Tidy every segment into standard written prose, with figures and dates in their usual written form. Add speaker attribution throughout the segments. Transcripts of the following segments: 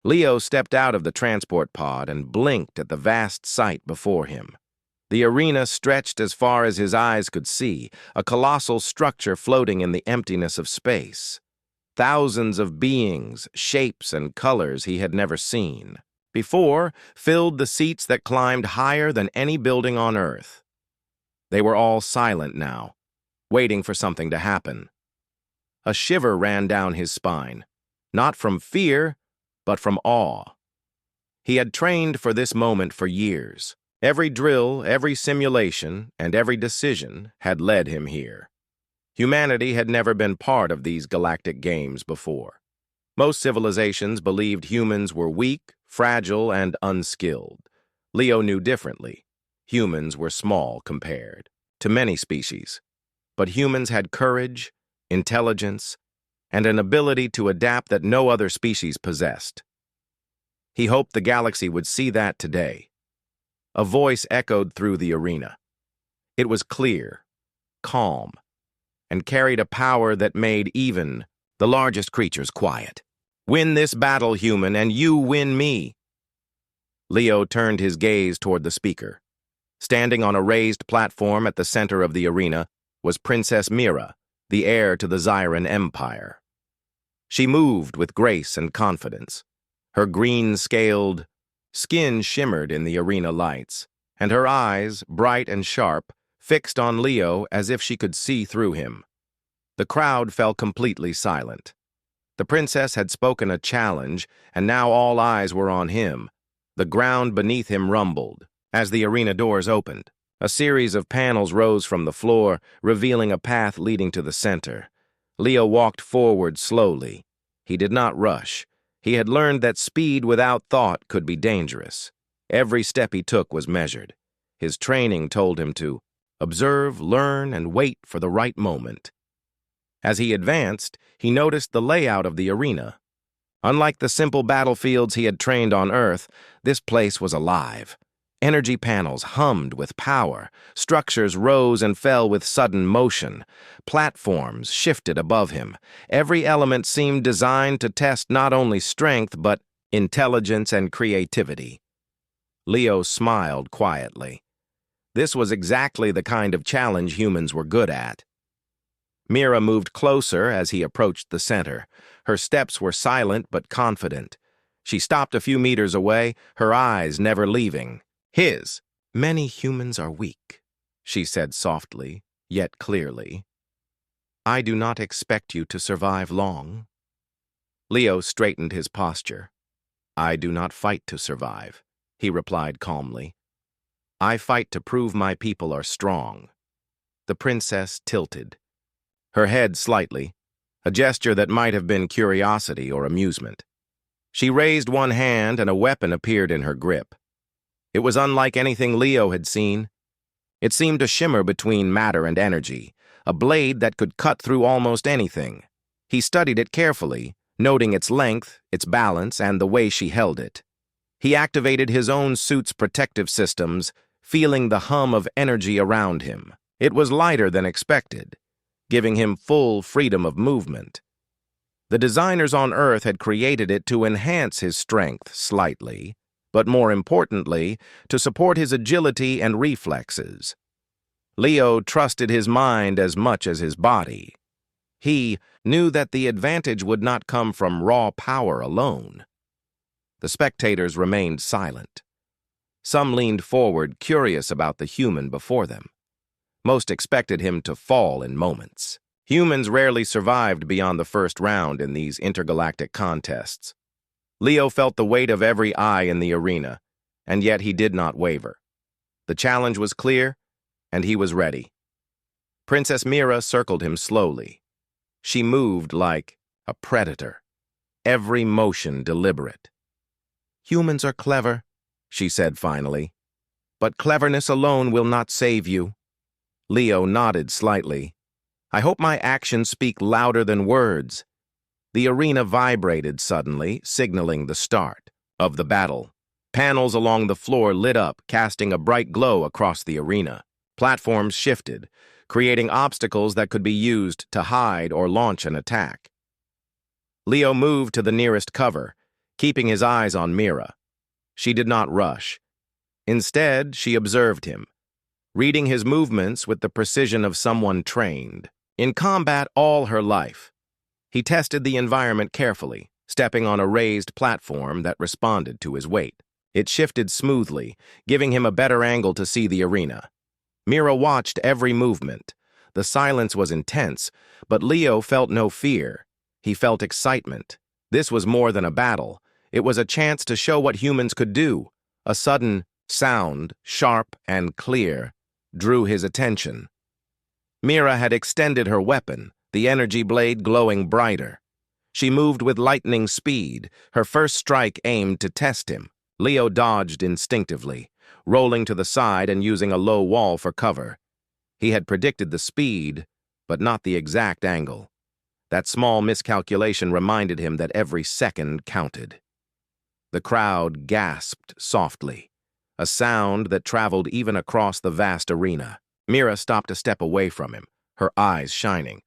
Speaker 1: Leo stepped out of the transport pod and blinked at the vast sight before him. The arena stretched as far as his eyes could see, a colossal structure floating in the emptiness of space. Thousands of beings, shapes, and colors he had never seen before filled the seats that climbed higher than any building on Earth. They were all silent now, waiting for something to happen. A shiver ran down his spine, not from fear, but from awe. He had trained for this moment for years. Every drill, every simulation, and every decision had led him here. Humanity had never been part of these galactic games before. Most civilizations believed humans were weak, fragile, and unskilled. Leo knew differently. Humans were small compared to many species, but humans had courage, intelligence, and an ability to adapt that no other species possessed. He hoped the galaxy would see that today. A voice echoed through the arena. It was clear, calm, and carried a power that made even the largest creatures quiet. "Win this battle, human, and you win me." Leo turned his gaze toward the speaker. Standing on a raised platform at the center of the arena was Princess Mira, the heir to the Zyran Empire. She moved with grace and confidence. Her green-scaled skin shimmered in the arena lights, and her eyes, bright and sharp, fixed on Leo as if she could see through him. The crowd fell completely silent. The princess had spoken a challenge, and now all eyes were on him. The ground beneath him rumbled. As the arena doors opened, a series of panels rose from the floor, revealing a path leading to the center. Leo walked forward slowly. He did not rush. He had learned that speed without thought could be dangerous. Every step he took was measured. His training told him to observe, learn, and wait for the right moment. As he advanced, he noticed the layout of the arena. Unlike the simple battlefields he had trained on Earth, this place was alive. Energy panels hummed with power. Structures rose and fell with sudden motion. Platforms shifted above him. Every element seemed designed to test not only strength, but intelligence and creativity. Leo smiled quietly. This was exactly the kind of challenge humans were good at. Mira moved closer as he approached the center. Her steps were silent but confident. She stopped a few meters away, her eyes never leaving his. "Many humans are weak," she said softly, yet clearly. "I do not expect you to survive long." Leo straightened his posture. "I do not fight to survive," he replied calmly. "I fight to prove my people are strong." The princess tilted, her head slightly, a gesture that might have been curiosity or amusement. She raised one hand and a weapon appeared in her grip. It was unlike anything Leo had seen. It seemed to shimmer between matter and energy, a blade that could cut through almost anything. He studied it carefully, noting its length, its balance, and the way she held it. He activated his own suit's protective systems, feeling the hum of energy around him. It was lighter than expected, giving him full freedom of movement. The designers on Earth had created it to enhance his strength slightly, but more importantly, to support his agility and reflexes. Leo trusted his mind as much as his body. He knew that the advantage would not come from raw power alone. The spectators remained silent. Some leaned forward, curious about the human before them. Most expected him to fall in moments. Humans rarely survived beyond the first round in these intergalactic contests. Leo felt the weight of every eye in the arena, and yet he did not waver. The challenge was clear, and he was ready. Princess Mira circled him slowly. She moved like a predator, every motion deliberate. "Humans are clever," she said finally, "but cleverness alone will not save you." Leo nodded slightly. "I hope my actions speak louder than words." The arena vibrated suddenly, signaling the start of the battle. Panels along the floor lit up, casting a bright glow across the arena. Platforms shifted, creating obstacles that could be used to hide or launch an attack. Leo moved to the nearest cover, keeping his eyes on Mira. She did not rush. Instead, she observed him, reading his movements with the precision of someone trained. In combat all her life, he tested the environment carefully, stepping on a raised platform that responded to his weight. It shifted smoothly, giving him a better angle to see the arena. Mira watched every movement. The silence was intense, but Leo felt no fear. He felt excitement. This was more than a battle. It was a chance to show what humans could do. A sudden sound, sharp and clear, drew his attention. Mira had extended her weapon, the energy blade glowing brighter. She moved with lightning speed, her first strike aimed to test him. Leo dodged instinctively, rolling to the side and using a low wall for cover. He had predicted the speed, but not the exact angle. That small miscalculation reminded him that every second counted. The crowd gasped softly, a sound that traveled even across the vast arena. Mira stopped a step away from him, her eyes shining.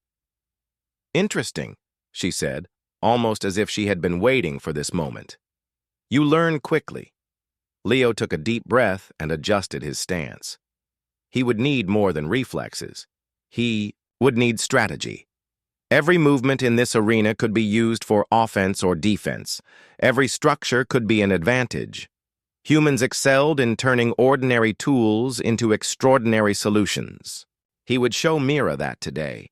Speaker 1: "Interesting," she said, almost as if she had been waiting for this moment. "You learn quickly." Leo took a deep breath and adjusted his stance. He would need more than reflexes. He would need strategy. Every movement in this arena could be used for offense or defense. Every structure could be an advantage. Humans excelled in turning ordinary tools into extraordinary solutions. He would show Mira that today.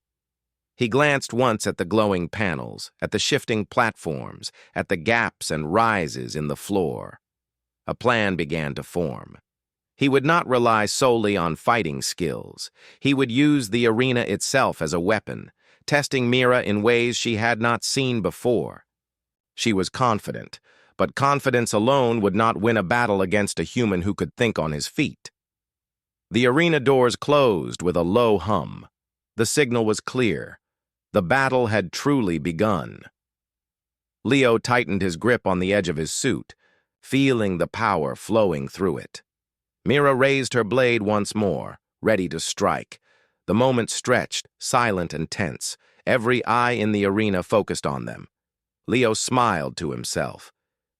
Speaker 1: He glanced once at the glowing panels, at the shifting platforms, at the gaps and rises in the floor. A plan began to form. He would not rely solely on fighting skills. He would use the arena itself as a weapon, testing Mira in ways she had not seen before. She was confident, but confidence alone would not win a battle against a human who could think on his feet. The arena doors closed with a low hum. The signal was clear. The battle had truly begun. Leo tightened his grip on the edge of his suit, feeling the power flowing through it. Mira raised her blade once more, ready to strike. The moment stretched, silent and tense. Every eye in the arena focused on them. Leo smiled to himself.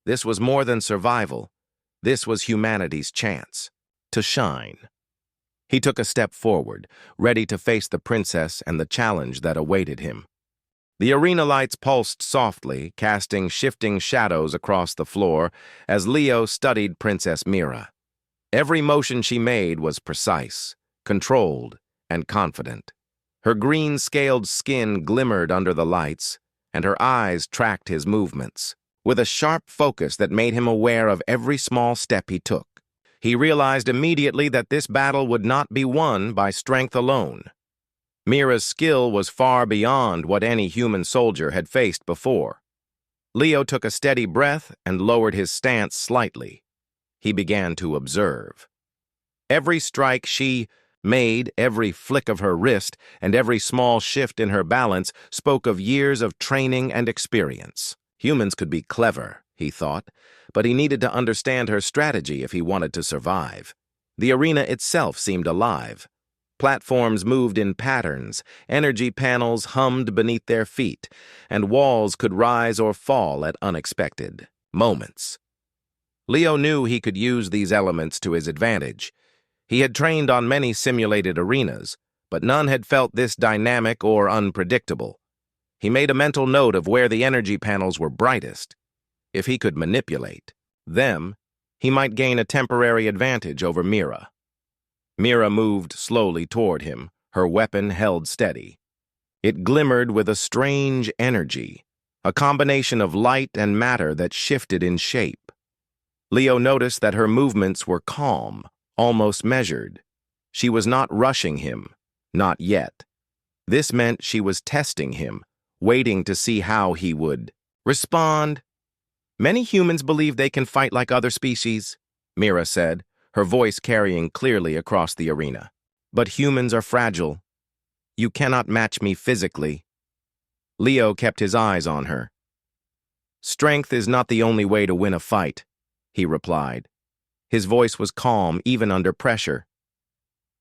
Speaker 1: This was more than survival. This was humanity's chance to shine. He took a step forward, ready to face the princess and the challenge that awaited him. The arena lights pulsed softly, casting shifting shadows across the floor as Leo studied Princess Mira. Every motion she made was precise, controlled, and confident. Her green-scaled skin glimmered under the lights, and her eyes tracked his movements, with a sharp focus that made him aware of every small step he took. He realized immediately that this battle would not be won by strength alone. Mira's skill was far beyond what any human soldier had faced before. Leo took a steady breath and lowered his stance slightly. He began to observe. Every strike she made, every flick of her wrist, and every small shift in her balance spoke of years of training and experience. Humans could be clever, he thought, but he needed to understand her strategy if he wanted to survive. The arena itself seemed alive. Platforms moved in patterns, energy panels hummed beneath their feet, and walls could rise or fall at unexpected moments. Leo knew he could use these elements to his advantage. He had trained on many simulated arenas, but none had felt this dynamic or unpredictable. He made a mental note of where the energy panels were brightest. If he could manipulate them, he might gain a temporary advantage over Mira. Mira moved slowly toward him, her weapon held steady. It glimmered with a strange energy, a combination of light and matter that shifted in shape. Leo noticed that her movements were calm, almost measured. She was not rushing him, not yet. This meant she was testing him, waiting to see how he would respond. "Many humans believe they can fight like other species," Mira said, her voice carrying clearly across the arena. "But humans are fragile. You cannot match me physically." Leo kept his eyes on her. "Strength is not the only way to win a fight," he replied. His voice was calm even under pressure.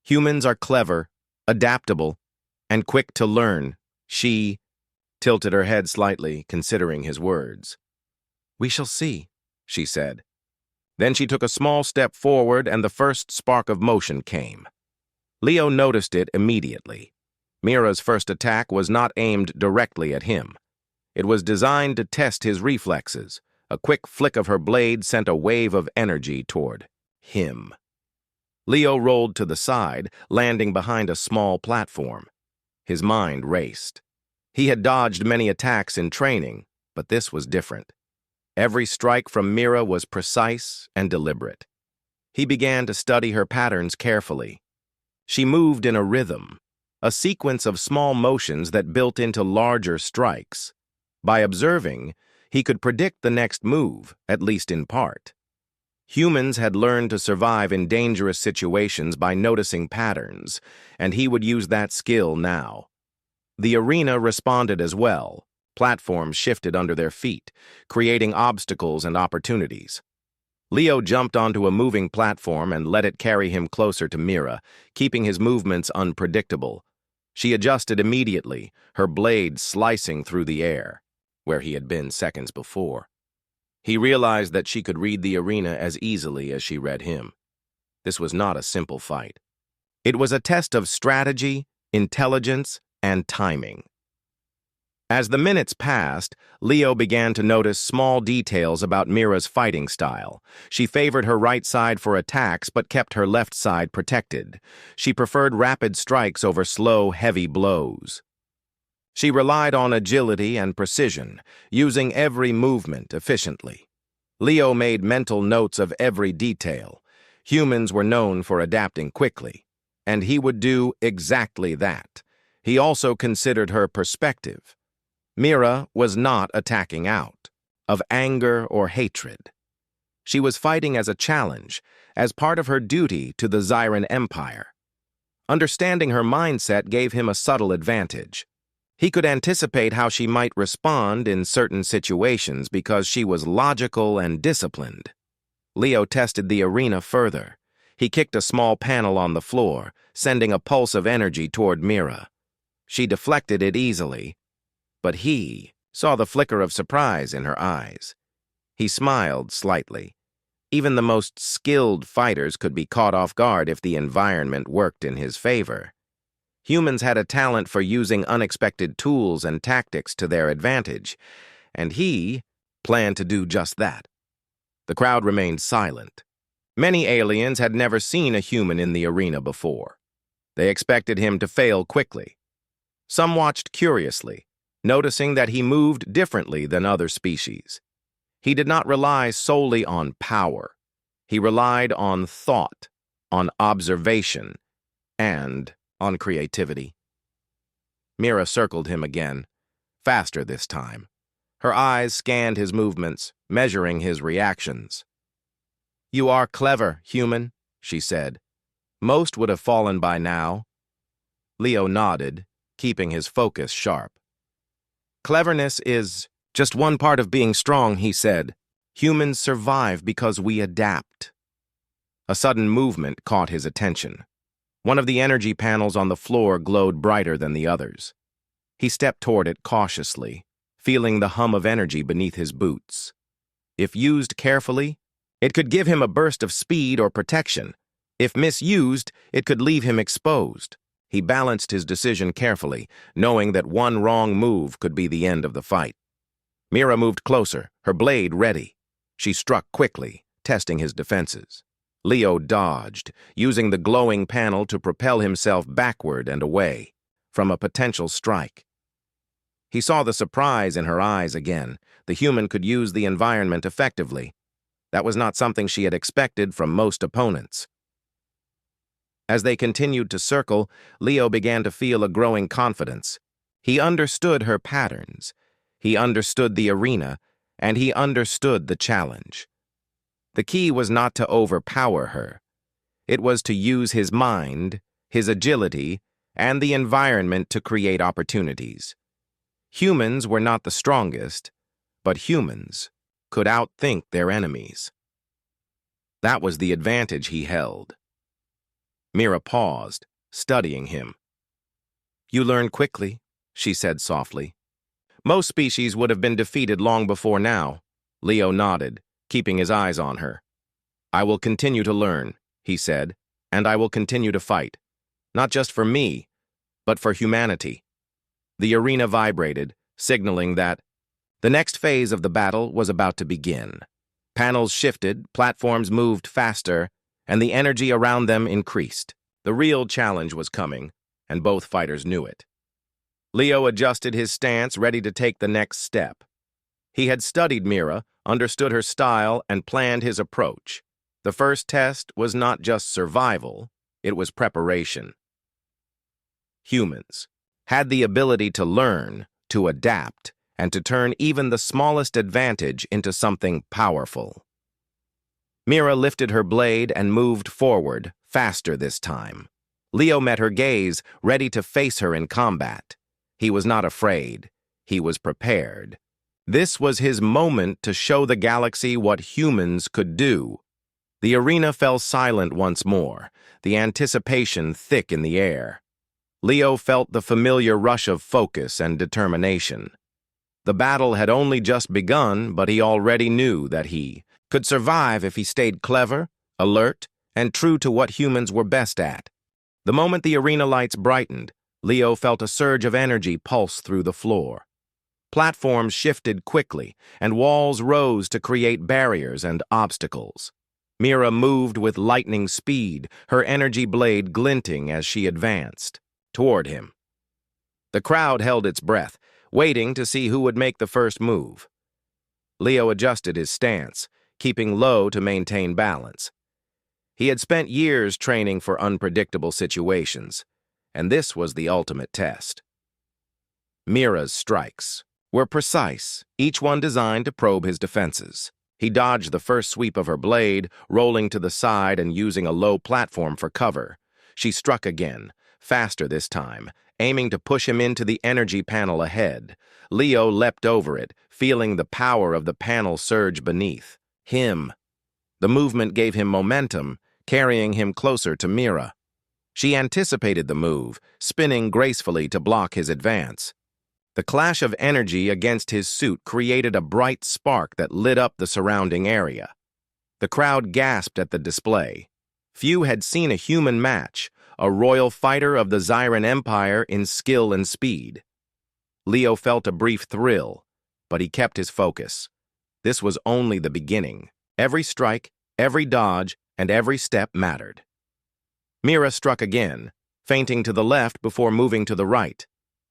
Speaker 1: "Humans are clever, adaptable, and quick to learn." She tilted her head slightly, considering his words. "We shall see," she said. Then she took a small step forward and the first spark of motion came. Leo noticed it immediately. Mira's first attack was not aimed directly at him. It was designed to test his reflexes. A quick flick of her blade sent a wave of energy toward him. Leo rolled to the side, landing behind a small platform. His mind raced. He had dodged many attacks in training, but this was different. Every strike from Mira was precise and deliberate. He began to study her patterns carefully. She moved in a rhythm, a sequence of small motions that built into larger strikes. By observing, he could predict the next move, at least in part. Humans had learned to survive in dangerous situations by noticing patterns, and he would use that skill now. The arena responded as well. Platforms shifted under their feet, creating obstacles and opportunities. Leo jumped onto a moving platform and let it carry him closer to Mira, keeping his movements unpredictable. She adjusted immediately, her blade slicing through the air, where he had been seconds before. He realized that she could read the arena as easily as she read him. This was not a simple fight. It was a test of strategy, intelligence, and timing. As the minutes passed, Leo began to notice small details about Mira's fighting style. She favored her right side for attacks but kept her left side protected. She preferred rapid strikes over slow, heavy blows. She relied on agility and precision, using every movement efficiently. Leo made mental notes of every detail. Humans were known for adapting quickly, and he would do exactly that. He also considered her perspective. Mira was not attacking out, of anger or hatred. She was fighting as a challenge, as part of her duty to the Zyran Empire. Understanding her mindset gave him a subtle advantage. He could anticipate how she might respond in certain situations because she was logical and disciplined. Leo tested the arena further. He kicked a small panel on the floor, sending a pulse of energy toward Mira. She deflected it easily, but he saw the flicker of surprise in her eyes. He smiled slightly. Even the most skilled fighters could be caught off guard if the environment worked in his favor. Humans had a talent for using unexpected tools and tactics to their advantage, and he planned to do just that. The crowd remained silent. Many aliens had never seen a human in the arena before. They expected him to fail quickly. Some watched curiously, noticing that he moved differently than other species. He did not rely solely on power. He relied on thought, on observation, and on creativity. Mira circled him again, faster this time. Her eyes scanned his movements, measuring his reactions. "You are clever, human," she said. "Most would have fallen by now." Leo nodded, keeping his focus sharp. "Cleverness is just one part of being strong," he said. "Humans survive because we adapt." A sudden movement caught his attention. One of the energy panels on the floor glowed brighter than the others. He stepped toward it cautiously, feeling the hum of energy beneath his boots. If used carefully, it could give him a burst of speed or protection. If misused, it could leave him exposed. He balanced his decision carefully, knowing that one wrong move could be the end of the fight. Mira moved closer, her blade ready. She struck quickly, testing his defenses. Leo dodged, using the glowing panel to propel himself backward and away from a potential strike. He saw the surprise in her eyes again. The human could use the environment effectively. That was not something she had expected from most opponents. As they continued to circle, Leo began to feel a growing confidence. He understood her patterns. He understood the arena, and he understood the challenge. The key was not to overpower her. It was to use his mind, his agility, and the environment to create opportunities. Humans were not the strongest, but humans could outthink their enemies. That was the advantage he held. Mira paused, studying him. "You learn quickly," she said softly. "Most species would have been defeated long before now. Leo nodded, keeping his eyes on her. "I will continue to learn," he said, "and I will continue to fight. Not just for me, but for humanity." The arena vibrated, signaling that the next phase of the battle was about to begin. Panels shifted, platforms moved faster, and the energy around them increased. The real challenge was coming, and both fighters knew it. Leo adjusted his stance, ready to take the next step. He had studied Mira, understood her style, and planned his approach. The first test was not just survival, it was preparation. Humans had the ability to learn, to adapt, and to turn even the smallest advantage into something powerful. Mira lifted her blade and moved forward, faster this time. Leo met her gaze, ready to face her in combat. He was not afraid. He was prepared. This was his moment to show the galaxy what humans could do. The arena fell silent once more, the anticipation thick in the air. Leo felt the familiar rush of focus and determination. The battle had only just begun, but he already knew that he could survive if he stayed clever, alert, and true to what humans were best at. The moment the arena lights brightened, Leo felt a surge of energy pulse through the floor. Platforms shifted quickly, and walls rose to create barriers and obstacles. Mira moved with lightning speed, her energy blade glinting as she advanced toward him. The crowd held its breath, waiting to see who would make the first move. Leo adjusted his stance, keeping low to maintain balance. He had spent years training for unpredictable situations, and this was the ultimate test. Mira's strikes were precise, each one designed to probe his defenses. He dodged the first sweep of her blade, rolling to the side and using a low platform for cover. She struck again, faster this time, aiming to push him into the energy panel ahead. Leo leapt over it, feeling the power of the panel surge beneath him. The movement gave him momentum, carrying him closer to Mira. She anticipated the move, spinning gracefully to block his advance. The clash of energy against his suit created a bright spark that lit up the surrounding area. The crowd gasped at the display. Few had seen a human match, a royal fighter of the Zyran Empire in skill and speed. Leo felt a brief thrill, but he kept his focus. This was only the beginning. Every strike, every dodge, and every step mattered. Mira struck again, feinting to the left before moving to the right.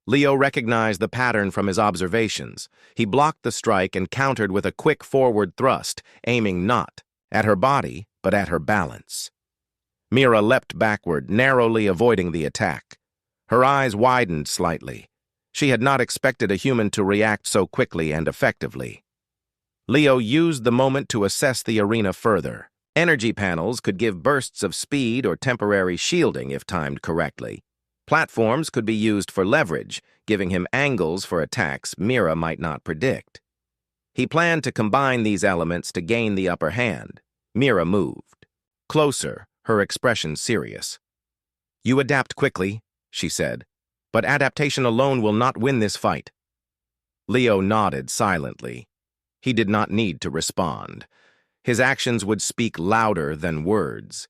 Speaker 1: Leo recognized the pattern from his observations. He blocked the strike and countered with a quick forward thrust, aiming not at her body, but at her balance. Mira leapt backward, narrowly avoiding the attack. Her eyes widened slightly. She had not expected a human to react so quickly and effectively. Leo used the moment to assess the arena further. Energy panels could give bursts of speed or temporary shielding if timed correctly. Platforms could be used for leverage, giving him angles for attacks Mira might not predict. He planned to combine these elements to gain the upper hand. Mira moved closer, her expression serious. "You adapt quickly," she said, "but adaptation alone will not win this fight." Leo nodded silently. He did not need to respond. His actions would speak louder than words.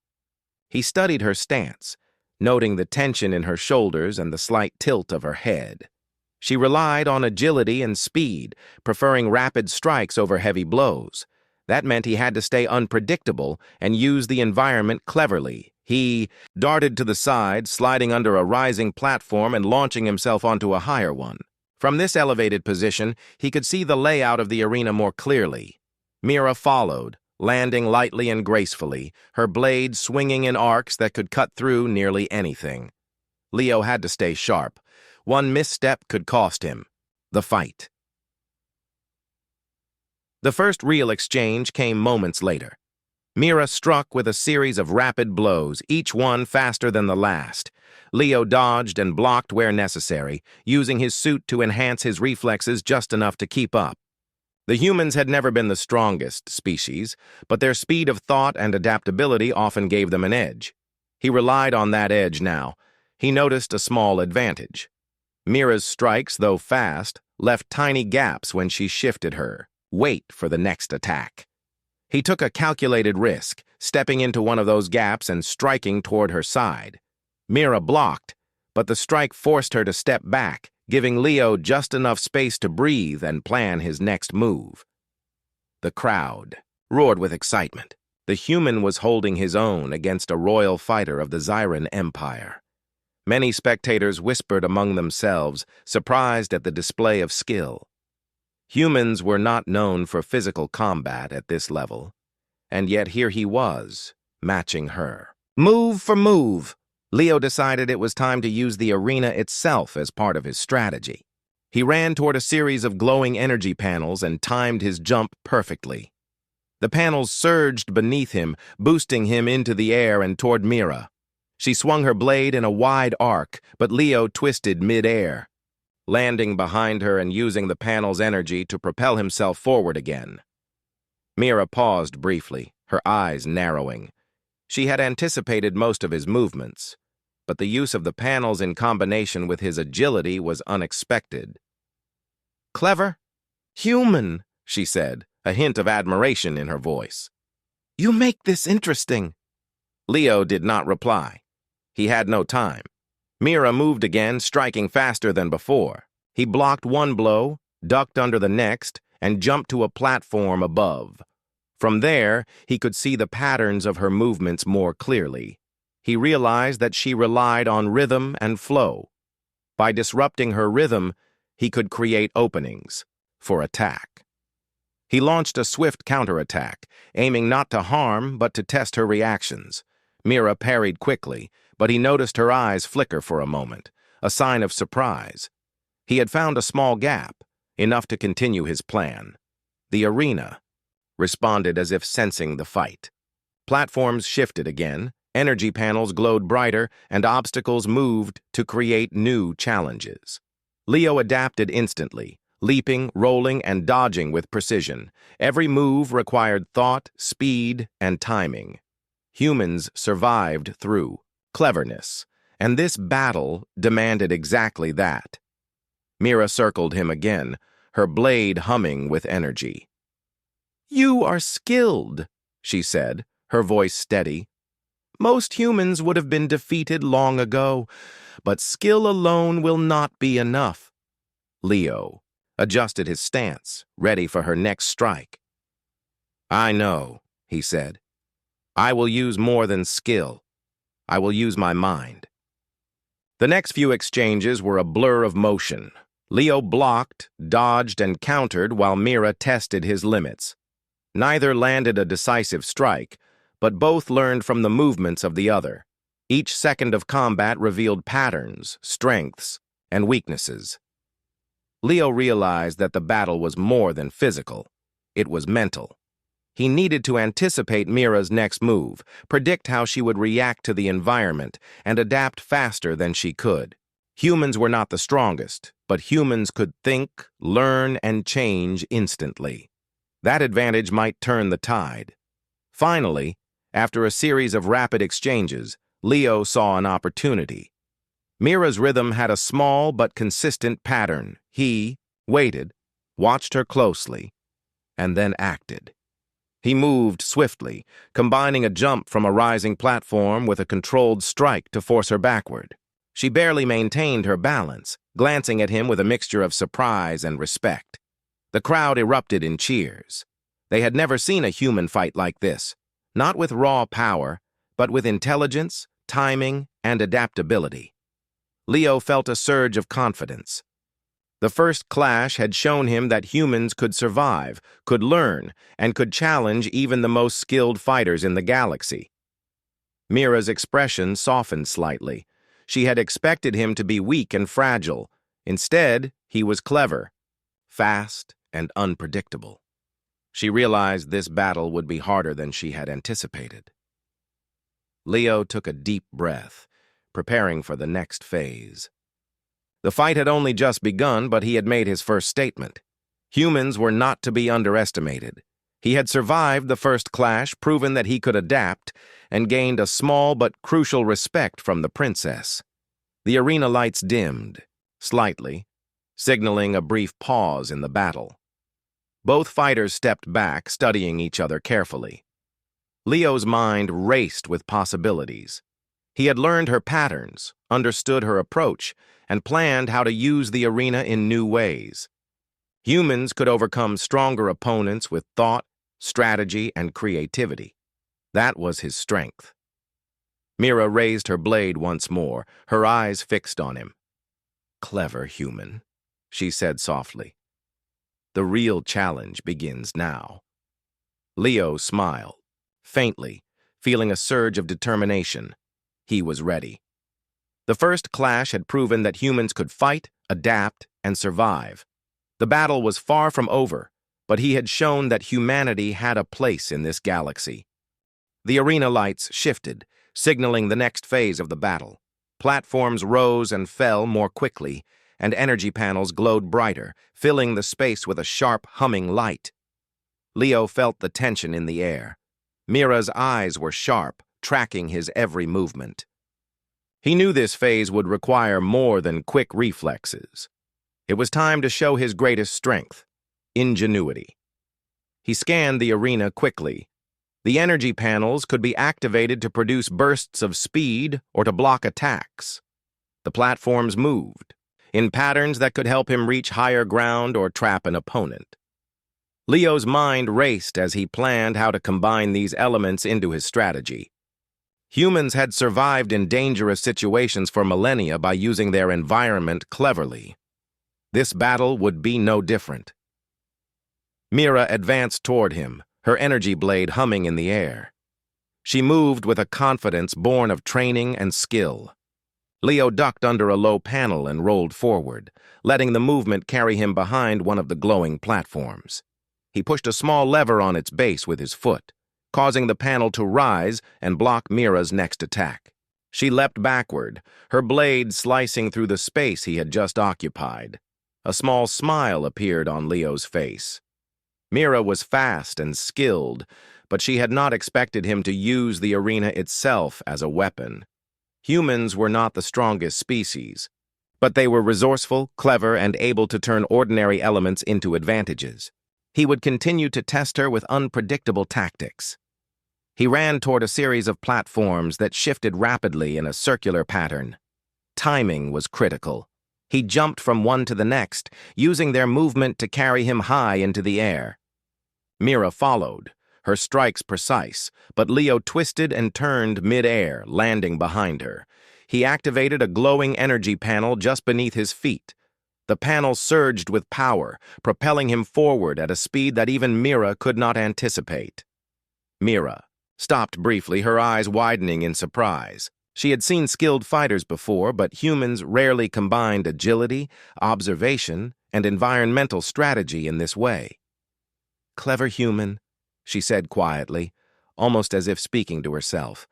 Speaker 1: He studied her stance, noting the tension in her shoulders and the slight tilt of her head. She relied on agility and speed, preferring rapid strikes over heavy blows. That meant he had to stay unpredictable and use the environment cleverly. He darted to the side, sliding under a rising platform and launching himself onto a higher one. From this elevated position, he could see the layout of the arena more clearly. Mira followed, landing lightly and gracefully, her blade swinging in arcs that could cut through nearly anything. Leo had to stay sharp. One misstep could cost him the fight. The first real exchange came moments later. Mira struck with a series of rapid blows, each one faster than the last. Leo dodged and blocked where necessary, using his suit to enhance his reflexes just enough to keep up. The humans had never been the strongest species, but their speed of thought and adaptability often gave them an edge. He relied on that edge now. He noticed a small advantage. Mira's strikes, though fast, left tiny gaps when she shifted her. wait for the next attack. He took a calculated risk, stepping into one of those gaps and striking toward her side. Mira blocked, but the strike forced her to step back, giving Leo just enough space to breathe and plan his next move. The crowd roared with excitement. The human was holding his own against a royal fighter of the Zyran Empire. Many spectators whispered among themselves, surprised at the display of skill. Humans were not known for physical combat at this level, and yet here he was, matching her. Move for move, Leo decided it was time to use the arena itself as part of his strategy. He ran toward a series of glowing energy panels and timed his jump perfectly. The panels surged beneath him, boosting him into the air and toward Mira. She swung her blade in a wide arc, but Leo twisted mid-air, landing behind her and using the panel's energy to propel himself forward again. Mira paused briefly, her eyes narrowing. She had anticipated most of his movements, but the use of the panels in combination with his agility was unexpected. "Clever? Human," she said, a hint of admiration in her voice. "You make this interesting." Leo did not reply. He had no time. Mira moved again, striking faster than before. He blocked one blow, ducked under the next, and jumped to a platform above. From there, he could see the patterns of her movements more clearly. He realized that she relied on rhythm and flow. By disrupting her rhythm, he could create openings for attack. He launched a swift counterattack, aiming not to harm but to test her reactions. Mira parried quickly, but he noticed her eyes flicker for a moment, a sign of surprise. He had found a small gap, enough to continue his plan. The arena responded as if sensing the fight. Platforms shifted again, energy panels glowed brighter, and obstacles moved to create new challenges. Leo adapted instantly, leaping, rolling, and dodging with precision. Every move required thought, speed, and timing. Humans survived through cleverness, and this battle demanded exactly that. Mira circled him again, her blade humming with energy. "You are skilled," she said, her voice steady. "Most humans would have been defeated long ago, but skill alone will not be enough." Leo adjusted his stance, ready for her next strike. "I know," he said. "I will use more than skill. I will use my mind." The next few exchanges were a blur of motion. Leo blocked, dodged, and countered while Mira tested his limits. Neither landed a decisive strike, but both learned from the movements of the other. Each second of combat revealed patterns, strengths, and weaknesses. Leo realized that the battle was more than physical. It was mental. He needed to anticipate Mira's next move, predict how she would react to the environment, and adapt faster than she could. Humans were not the strongest, but humans could think, learn, and change instantly. That advantage might turn the tide. Finally, after a series of rapid exchanges, Leo saw an opportunity. Mira's rhythm had a small but consistent pattern. He waited, watched her closely, and then acted. He moved swiftly, combining a jump from a rising platform with a controlled strike to force her backward. She barely maintained her balance, glancing at him with a mixture of surprise and respect. The crowd erupted in cheers. They had never seen a human fight like this, not with raw power, but with intelligence, timing, and adaptability. Leo felt a surge of confidence. The first clash had shown him that humans could survive, could learn, and could challenge even the most skilled fighters in the galaxy. Mira's expression softened slightly. She had expected him to be weak and fragile. Instead, he was clever, fast, and unpredictable. She realized this battle would be harder than she had anticipated. Leo took a deep breath, preparing for the next phase. The fight had only just begun, but he had made his first statement. Humans were not to be underestimated. He had survived the first clash, proven that he could adapt, and gained a small but crucial respect from the princess. The arena lights dimmed, slightly, signaling a brief pause in the battle. Both fighters stepped back, studying each other carefully. Leo's mind raced with possibilities. He had learned her patterns, understood her approach, and planned how to use the arena in new ways. Humans could overcome stronger opponents with thought, strategy, and creativity. That was his strength. Mira raised her blade once more, her eyes fixed on him. "Clever human," she said softly. "The real challenge begins now." Leo smiled, faintly, feeling a surge of determination. He was ready. The first clash had proven that humans could fight, adapt, and survive. The battle was far from over, but he had shown that humanity had a place in this galaxy. The arena lights shifted, signaling the next phase of the battle. Platforms rose and fell more quickly, and energy panels glowed brighter, filling the space with a sharp, humming light. Leo felt the tension in the air. Mira's eyes were sharp, tracking his every movement. He knew this phase would require more than quick reflexes. It was time to show his greatest strength, ingenuity. He scanned the arena quickly. The energy panels could be activated to produce bursts of speed or to block attacks. The platforms moved, in patterns that could help him reach higher ground or trap an opponent. Leo's mind raced as he planned how to combine these elements into his strategy. Humans had survived in dangerous situations for millennia by using their environment cleverly. This battle would be no different. Mira advanced toward him, her energy blade humming in the air. She moved with a confidence born of training and skill. Leo ducked under a low panel and rolled forward, letting the movement carry him behind one of the glowing platforms. He pushed a small lever on its base with his foot, causing the panel to rise and block Mira's next attack. She leapt backward, her blade slicing through the space he had just occupied. A small smile appeared on Leo's face. Mira was fast and skilled, but she had not expected him to use the arena itself as a weapon. Humans were not the strongest species, but they were resourceful, clever, and able to turn ordinary elements into advantages. He would continue to test her with unpredictable tactics. He ran toward a series of platforms that shifted rapidly in a circular pattern. Timing was critical. He jumped from one to the next, using their movement to carry him high into the air. Mira followed, her strikes precise, but Leo twisted and turned mid-air, landing behind her. He activated a glowing energy panel just beneath his feet. The panel surged with power, propelling him forward at a speed that even Mira could not anticipate. Mira stopped briefly, her eyes widening in surprise. She had seen skilled fighters before, but humans rarely combined agility, observation, and environmental strategy in this way. "Clever human," she said quietly, almost as if speaking to herself.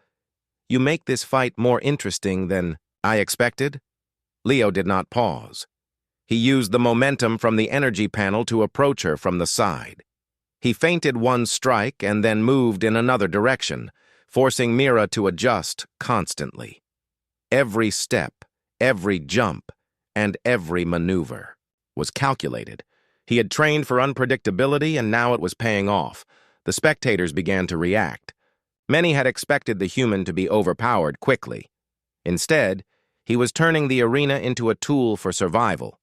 Speaker 1: "You make this fight more interesting than I expected." Leo did not pause. He used the momentum from the energy panel to approach her from the side. He feinted one strike and then moved in another direction, forcing Mira to adjust constantly. Every step, every jump, and every maneuver was calculated. He had trained for unpredictability, and now it was paying off. The spectators began to react. Many had expected the human to be overpowered quickly. Instead, he was turning the arena into a tool for survival.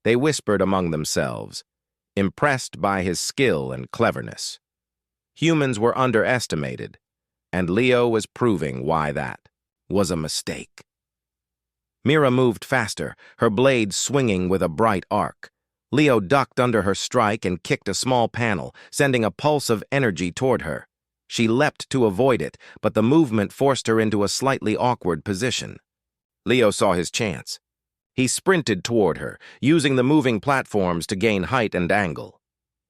Speaker 1: They whispered among themselves, impressed by his skill and cleverness. Humans were underestimated, and Leo was proving why that was a mistake. Mira moved faster, her blade swinging with a bright arc. Leo ducked under her strike and kicked a small panel, sending a pulse of energy toward her. She leapt to avoid it, but the movement forced her into a slightly awkward position. Leo saw his chance. He sprinted toward her, using the moving platforms to gain height and angle.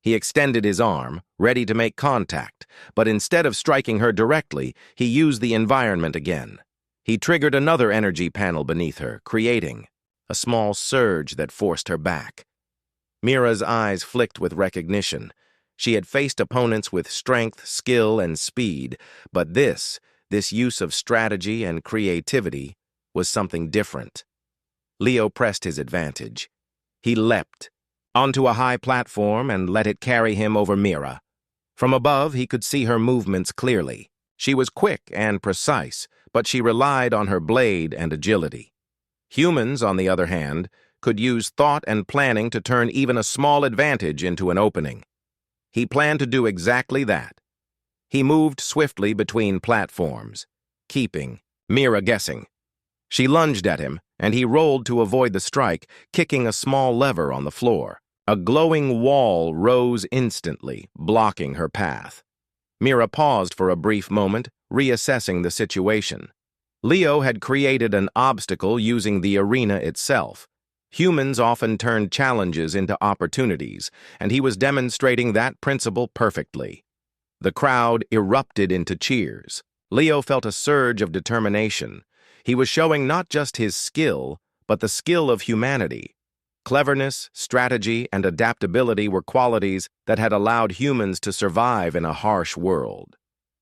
Speaker 1: He extended his arm, ready to make contact, but instead of striking her directly, he used the environment again. He triggered another energy panel beneath her, creating a small surge that forced her back. Mira's eyes flicked with recognition. She had faced opponents with strength, skill, and speed, but this use of strategy and creativity was something different. Leo pressed his advantage. He leapt, onto a high platform and let it carry him over Mira. From above, he could see her movements clearly. She was quick and precise, but she relied on her blade and agility. Humans, on the other hand, could use thought and planning to turn even a small advantage into an opening. He planned to do exactly that. He moved swiftly between platforms, keeping Mira guessing. She lunged at him, and he rolled to avoid the strike, kicking a small lever on the floor. A glowing wall rose instantly, blocking her path. Mira paused for a brief moment, reassessing the situation. Leo had created an obstacle using the arena itself. Humans often turned challenges into opportunities, and he was demonstrating that principle perfectly. The crowd erupted into cheers. Leo felt a surge of determination. He was showing not just his skill, but the skill of humanity. Cleverness, strategy, and adaptability were qualities that had allowed humans to survive in a harsh world.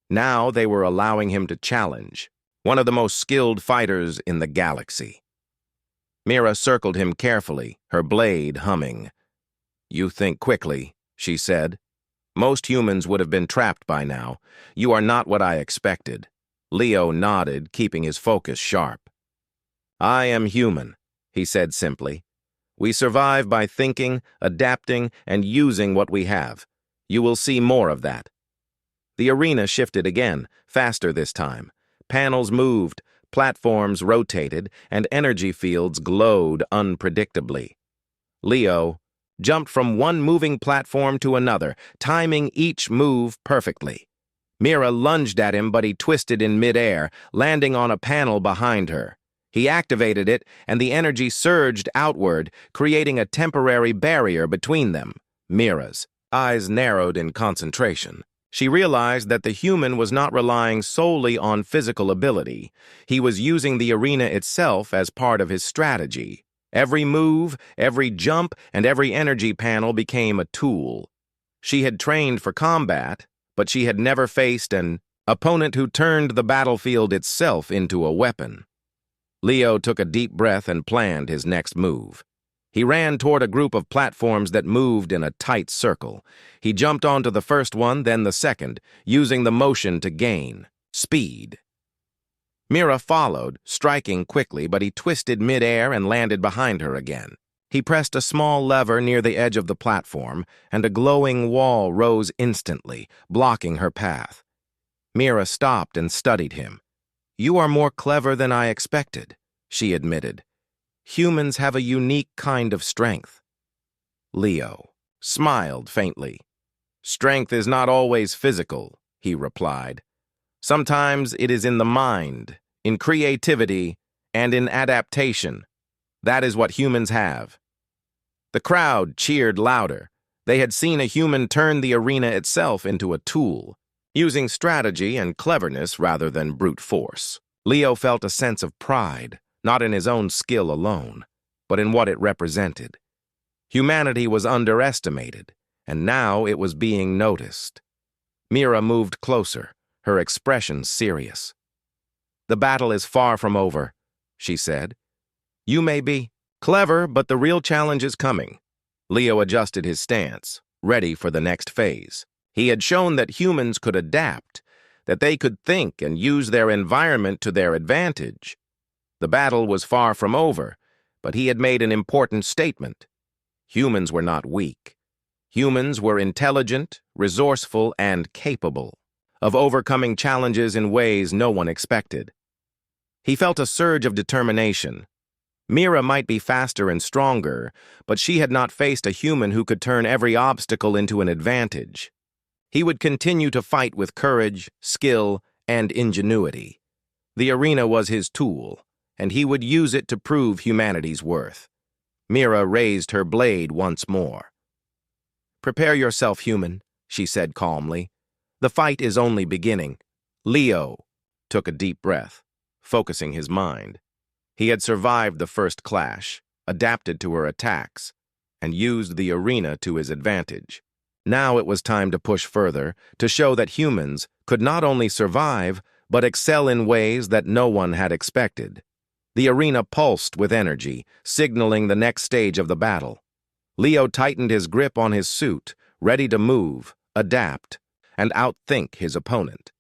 Speaker 1: Now they were allowing him to challenge one of the most skilled fighters in the galaxy. Mira circled him carefully, her blade humming. "You think quickly," she said. "Most humans would have been trapped by now. You are not what I expected." Leo nodded, keeping his focus sharp. "I am human," he said simply. "We survive by thinking, adapting, and using what we have. You will see more of that." The arena shifted again, faster this time. Panels moved, platforms rotated, and energy fields glowed unpredictably. Leo jumped from one moving platform to another, timing each move perfectly. Mira lunged at him, but he twisted in midair, landing on a panel behind her. He activated it, and the energy surged outward, creating a temporary barrier between them. Mira's eyes narrowed in concentration. She realized that the human was not relying solely on physical ability. He was using the arena itself as part of his strategy. Every move, every jump, and every energy panel became a tool. She had trained for combat, but she had never faced an opponent who turned the battlefield itself into a weapon. Leo took a deep breath and planned his next move. He ran toward a group of platforms that moved in a tight circle. He jumped onto the first one, then the second, using the motion to gain speed. Mira followed, striking quickly, but he twisted midair and landed behind her again. He pressed a small lever near the edge of the platform, and a glowing wall rose instantly, blocking her path. Mira stopped and studied him. "You are more clever than I expected," she admitted. "Humans have a unique kind of strength." Leo smiled faintly. "Strength is not always physical," he replied. "Sometimes it is in the mind, in creativity, and in adaptation. That is what humans have." The crowd cheered louder. They had seen a human turn the arena itself into a tool, using strategy and cleverness rather than brute force. Leo felt a sense of pride, not in his own skill alone, but in what it represented. Humanity was underestimated, and now it was being noticed. Mira moved closer, her expression serious. "The battle is far from over," she said. "You may be clever, but the real challenge is coming." Leo adjusted his stance, ready for the next phase. He had shown that humans could adapt, that they could think and use their environment to their advantage. The battle was far from over, but he had made an important statement. Humans were not weak. Humans were intelligent, resourceful, and capable of overcoming challenges in ways no one expected. He felt a surge of determination. Mira might be faster and stronger, but she had not faced a human who could turn every obstacle into an advantage. He would continue to fight with courage, skill, and ingenuity. The arena was his tool, and he would use it to prove humanity's worth. Mira raised her blade once more. "Prepare yourself, human," she said calmly. "The fight is only beginning." Leo took a deep breath, focusing his mind. He had survived the first clash, adapted to her attacks, and used the arena to his advantage. Now it was time to push further, to show that humans could not only survive, but excel in ways that no one had expected. The arena pulsed with energy, signaling the next stage of the battle. Leo tightened his grip on his suit, ready to move, adapt, and outthink his opponent.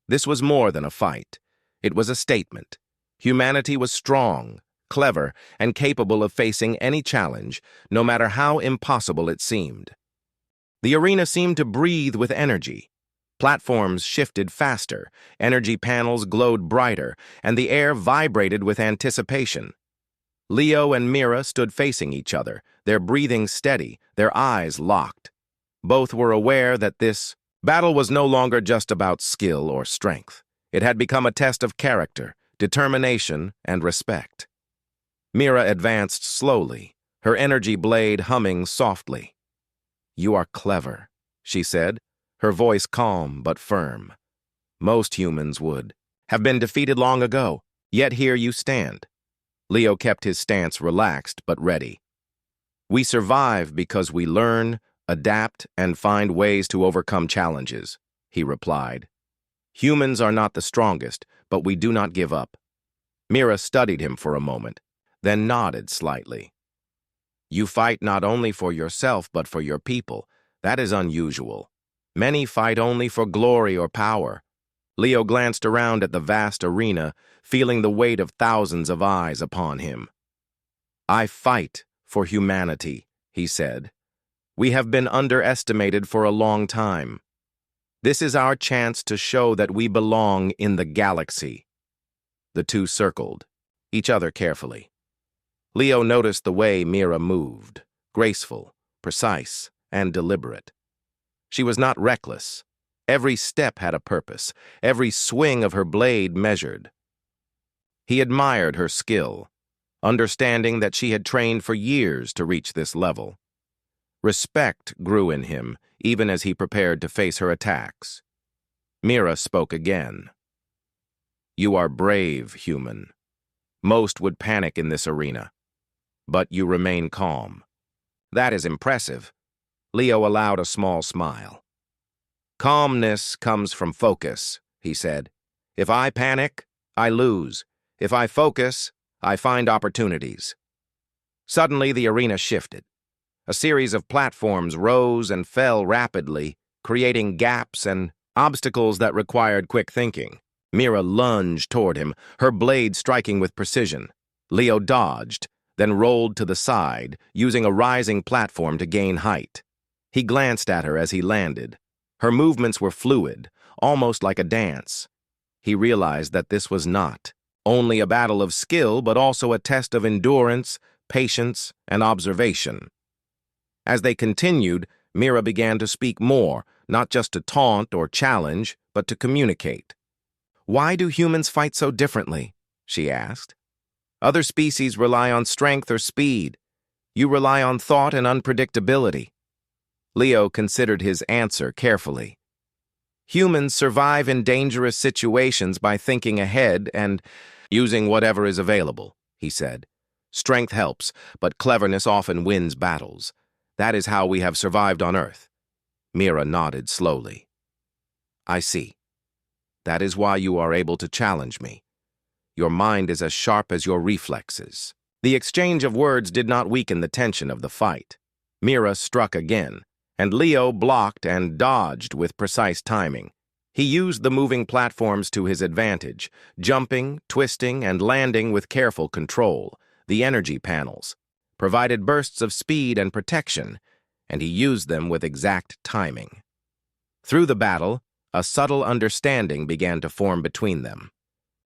Speaker 1: This was more than a fight. It was a statement. Humanity was strong, clever, and capable of facing any challenge, no matter how impossible it seemed. The arena seemed to breathe with energy. Platforms shifted faster, energy panels glowed brighter, and the air vibrated with anticipation. Leo and Mira stood facing each other, their breathing steady, their eyes locked. Both were aware that this battle was no longer just about skill or strength. It had become a test of character, determination, and respect. Mira advanced slowly, her energy blade humming softly. "You are clever," she said, her voice calm but firm. "Most humans would have been defeated long ago, yet here you stand." Leo kept his stance relaxed but ready. "We survive because we learn, adapt, and find ways to overcome challenges," he replied. "Humans are not the strongest, but we do not give up." Mira studied him for a moment, then nodded slightly. "You fight not only for yourself but for your people. That is unusual. Many fight only for glory or power." Leo glanced around at the vast arena, feeling the weight of thousands of eyes upon him. "I fight for humanity," he said. "We have been underestimated for a long time. This is our chance to show that we belong in the galaxy." The two circled, each other carefully. Leo noticed the way Mira moved, graceful, precise, and deliberate. She was not reckless. Every step had a purpose, every swing of her blade measured. He admired her skill, understanding that she had trained for years to reach this level. Respect grew in him, even as he prepared to face her attacks. Mira spoke again. "You are brave, human. Most would panic in this arena, but you remain calm." "That is impressive." Leo allowed a small smile. "Calmness comes from focus," he said. "If I panic, I lose. If I focus, I find opportunities." Suddenly, the arena shifted. A series of platforms rose and fell rapidly, creating gaps and obstacles that required quick thinking. Mira lunged toward him, her blade striking with precision. Leo dodged, then rolled to the side, using a rising platform to gain height. He glanced at her as he landed. Her movements were fluid, almost like a dance. He realized that this was not only a battle of skill, but also a test of endurance, patience, and observation. As they continued, Mira began to speak more, not just to taunt or challenge, but to communicate. "Why do humans fight so differently?" she asked. "Other species rely on strength or speed. You rely on thought and unpredictability." Leo considered his answer carefully. "Humans survive in dangerous situations by thinking ahead and using whatever is available," he said. "Strength helps, but cleverness often wins battles. That is how we have survived on Earth." Mira nodded slowly. "I see. That is why you are able to challenge me. Your mind is as sharp as your reflexes." The exchange of words did not weaken the tension of the fight. Mira struck again, and Leo blocked and dodged with precise timing. He used the moving platforms to his advantage, jumping, twisting, and landing with careful control. The energy panels provided bursts of speed and protection, and he used them with exact timing. Through the battle, a subtle understanding began to form between them.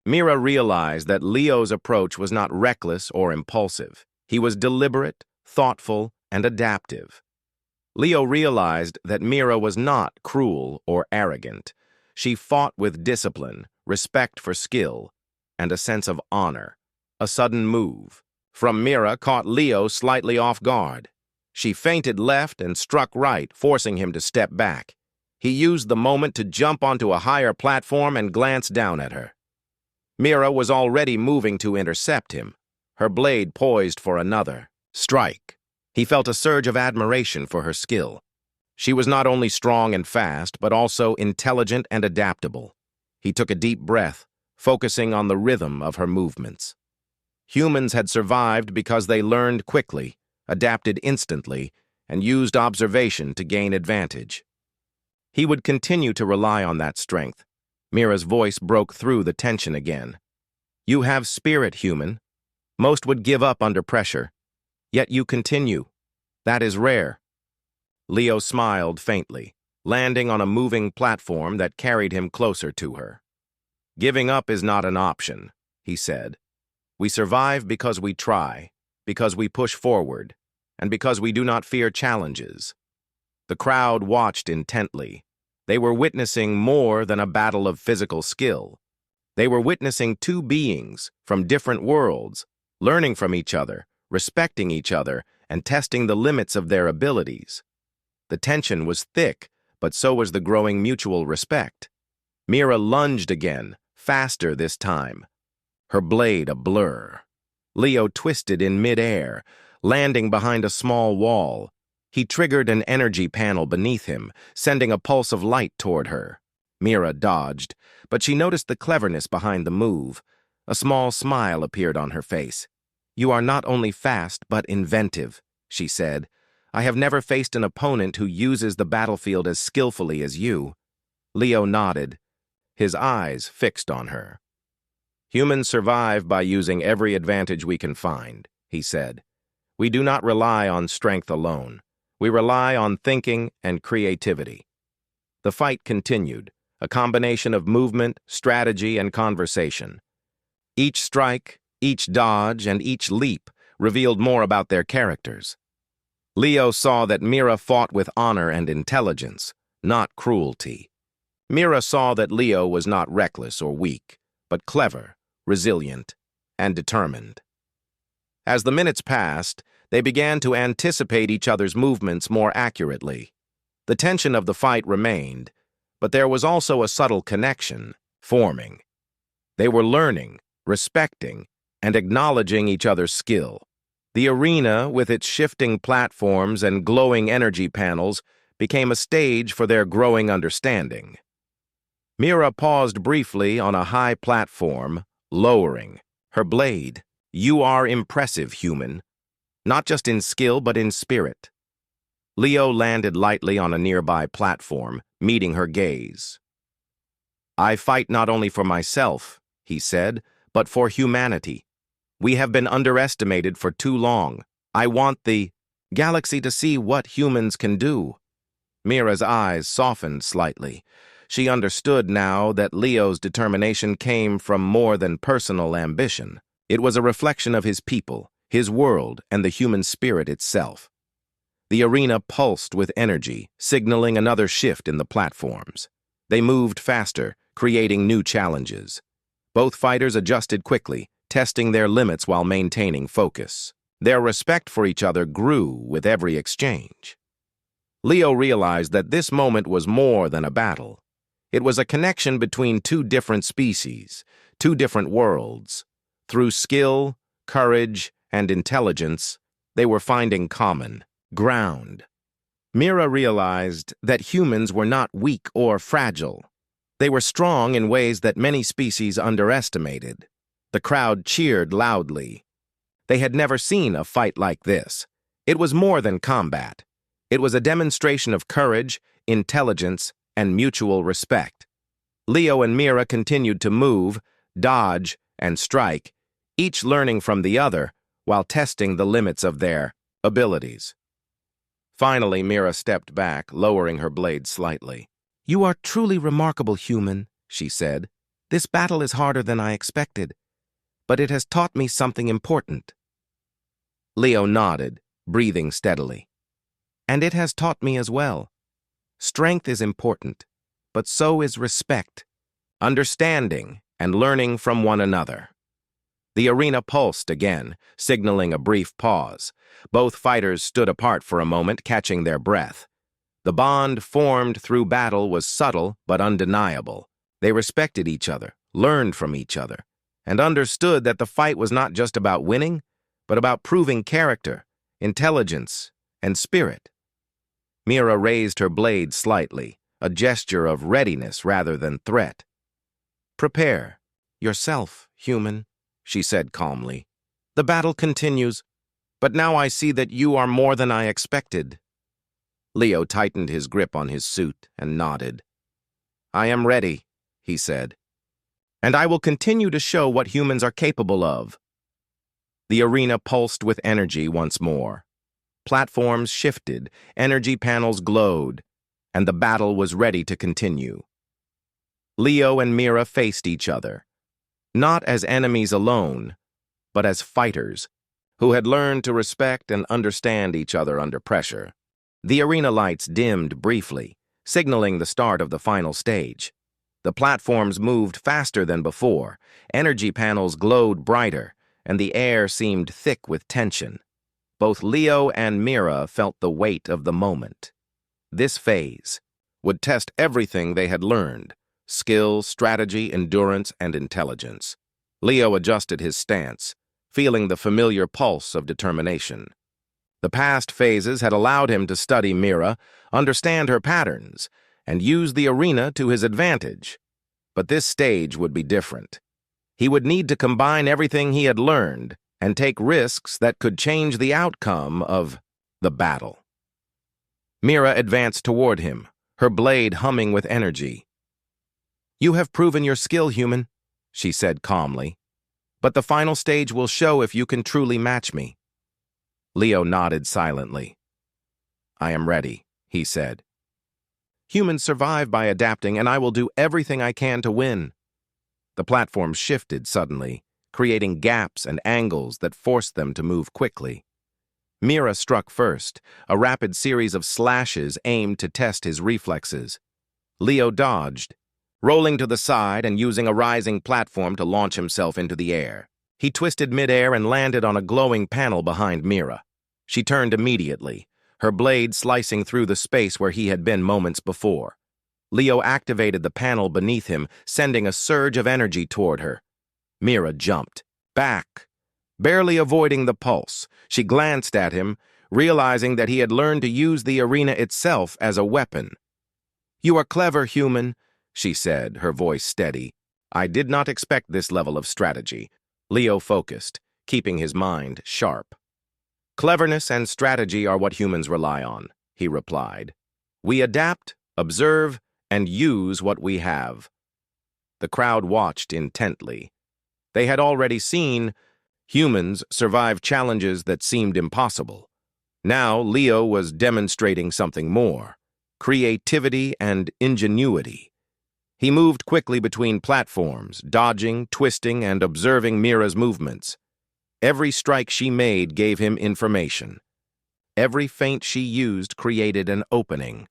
Speaker 1: Mira realized that Leo's approach was not reckless or impulsive. He was deliberate, thoughtful, and adaptive. Leo realized that Mira was not cruel or arrogant. She fought with discipline, respect for skill, and a sense of honor. A sudden move from Mira caught Leo slightly off guard. She feinted left and struck right, forcing him to step back. He used the moment to jump onto a higher platform and glance down at her. Mira was already moving to intercept him, her blade poised for another strike. He felt a surge of admiration for her skill. She was not only strong and fast, but also intelligent and adaptable. He took a deep breath, focusing on the rhythm of her movements. Humans had survived because they learned quickly, adapted instantly, and used observation to gain advantage. He would continue to rely on that strength. Mira's voice broke through the tension again. You have spirit, human. Most would give up under pressure. Yet you continue. That is rare. Leo smiled faintly, landing on a moving platform that carried him closer to her. Giving up is not an option, he said. We survive because we try, because we push forward, and because we do not fear challenges. The crowd watched intently. They were witnessing more than a battle of physical skill. They were witnessing two beings from different worlds, learning from each other, respecting each other, and testing the limits of their abilities. The tension was thick, but so was the growing mutual respect. Mira lunged again, faster this time, her blade a blur. Leo twisted in mid-air, landing behind a small wall. He triggered an energy panel beneath him, sending a pulse of light toward her. Mira dodged, but she noticed the cleverness behind the move. A small smile appeared on her face. You are not only fast, but inventive, she said. I have never faced an opponent who uses the battlefield as skillfully as you. Leo nodded, his eyes fixed on her. Humans survive by using every advantage we can find, he said. We do not rely on strength alone. We rely on thinking and creativity. The fight continued, a combination of movement, strategy, and conversation. Each strike, each dodge, and each leap revealed more about their characters. Leo saw that Mira fought with honor and intelligence, not cruelty. Mira saw that Leo was not reckless or weak, but clever, resilient, and determined. As the minutes passed, they began to anticipate each other's movements more accurately. The tension of the fight remained, but there was also a subtle connection forming. They were learning, respecting, and acknowledging each other's skill. The arena, with its shifting platforms and glowing energy panels, became a stage for their growing understanding. Mira paused briefly on a high platform, lowering her blade. You are impressive, human. Not just in skill, but in spirit. Leo landed lightly on a nearby platform, meeting her gaze. I fight not only for myself, he said, but for humanity. We have been underestimated for too long. I want the galaxy to see what humans can do. Mira's eyes softened slightly. She understood now that Leo's determination came from more than personal ambition. It was a reflection of his people, his world, and the human spirit itself. The arena pulsed with energy, signaling another shift in the platforms. They moved faster, creating new challenges. Both fighters adjusted quickly, testing their limits while maintaining focus. Their respect for each other grew with every exchange. Leo realized that this moment was more than a battle. It was a connection between two different species, two different worlds. Through skill, courage, and intelligence, they were finding common ground. Mira realized that humans were not weak or fragile. They were strong in ways that many species underestimated. The crowd cheered loudly. They had never seen a fight like this. It was more than combat. It was a demonstration of courage, intelligence, and mutual respect. Leo and Mira continued to move, dodge, and strike, each learning from the other while testing the limits of their abilities. Finally, Mira stepped back, lowering her blade slightly. You are truly remarkable, human, she said. This battle is harder than I expected, but it has taught me something important. Leo nodded, breathing steadily. And it has taught me as well. Strength is important, but so is respect, understanding, and learning from one another. The arena pulsed again, signaling a brief pause. Both fighters stood apart for a moment, catching their breath. The bond formed through battle was subtle but undeniable. They respected each other, learned from each other, and understood that the fight was not just about winning, but about proving character, intelligence, and spirit. Mira raised her blade slightly, a gesture of readiness rather than threat. Prepare yourself, human, she said calmly. The battle continues. But now I see that you are more than I expected. Leo tightened his grip on his suit and nodded. I am ready, he said. And I will continue to show what humans are capable of. The arena pulsed with energy once more. Platforms shifted, energy panels glowed, and the battle was ready to continue. Leo and Mira faced each other, not as enemies alone, but as fighters who had learned to respect and understand each other under pressure. The arena lights dimmed briefly, signaling the start of the final stage. The platforms moved faster than before, energy panels glowed brighter, and the air seemed thick with tension. Both Leo and Mira felt the weight of the moment. This phase would test everything they had learned: skill, strategy, endurance, and intelligence. Leo adjusted his stance, feeling the familiar pulse of determination. The past phases had allowed him to study Mira, understand her patterns, and use the arena to his advantage. But this stage would be different. He would need to combine everything he had learned and take risks that could change the outcome of the battle. Mira advanced toward him, her blade humming with energy. You have proven your skill, human, she said calmly. But the final stage will show if you can truly match me. Leo nodded silently. I am ready, he said. Humans survive by adapting, and I will do everything I can to win. The platform shifted suddenly, creating gaps and angles that forced them to move quickly. Mira struck first, a rapid series of slashes aimed to test his reflexes. Leo dodged, rolling to the side and using a rising platform to launch himself into the air. He twisted midair and landed on a glowing panel behind Mira. She turned immediately, her blade slicing through the space where he had been moments before. Leo activated the panel beneath him, sending a surge of energy toward her. Mira jumped back, barely avoiding the pulse. She glanced at him, realizing that he had learned to use the arena itself as a weapon. You are clever, human, she said, her voice steady. I did not expect this level of strategy. Leo focused, keeping his mind sharp. Cleverness and strategy are what humans rely on, he replied. We adapt, observe, and use what we have. The crowd watched intently. They had already seen humans survive challenges that seemed impossible. Now Leo was demonstrating something more: creativity and ingenuity. He moved quickly between platforms, dodging, twisting, and observing Mira's movements. Every strike she made gave him information. Every feint she used created an opening.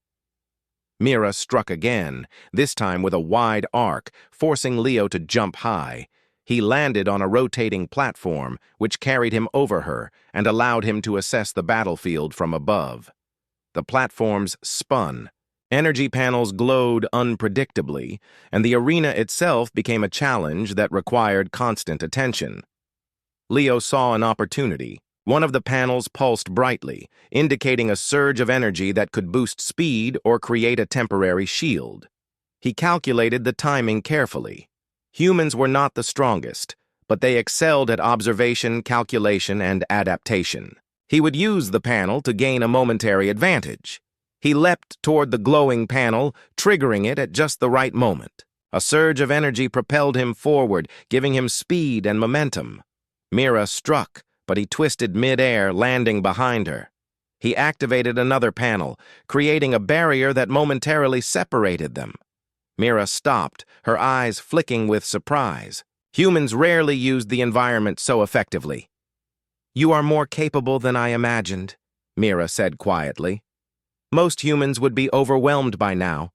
Speaker 1: Mira struck again, this time with a wide arc, forcing Leo to jump high. He landed on a rotating platform, which carried him over her and allowed him to assess the battlefield from above. The platforms spun. Energy panels glowed unpredictably, and the arena itself became a challenge that required constant attention. Leo saw an opportunity. One of the panels pulsed brightly, indicating a surge of energy that could boost speed or create a temporary shield. He calculated the timing carefully. Humans were not the strongest, but they excelled at observation, calculation, and adaptation. He would use the panel to gain a momentary advantage. He leapt toward the glowing panel, triggering it at just the right moment. A surge of energy propelled him forward, giving him speed and momentum. Mira struck, but he twisted mid-air, landing behind her. He activated another panel, creating a barrier that momentarily separated them. Mira stopped, her eyes flicking with surprise. Humans rarely used the environment so effectively. You are more capable than I imagined, Mira said quietly. Most humans would be overwhelmed by now.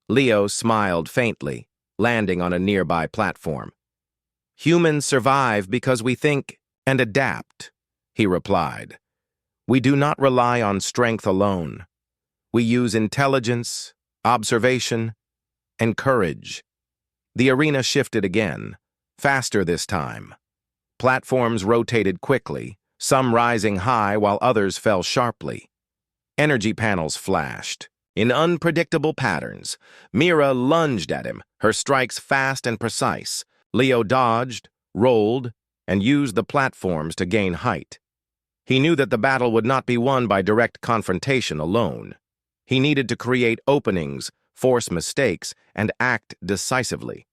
Speaker 1: Leo smiled faintly, landing on a nearby platform. Humans survive because we think and adapt, he replied. We do not rely on strength alone. We use intelligence, observation, and courage. The arena shifted again, faster this time. Platforms rotated quickly, some rising high while others fell sharply. Energy panels flashed. In unpredictable patterns, Mira lunged at him, her strikes fast and precise. Leo dodged, rolled, and used the platforms to gain height. He knew that the battle would not be won by direct confrontation alone. He needed to create openings, force mistakes, and act decisively.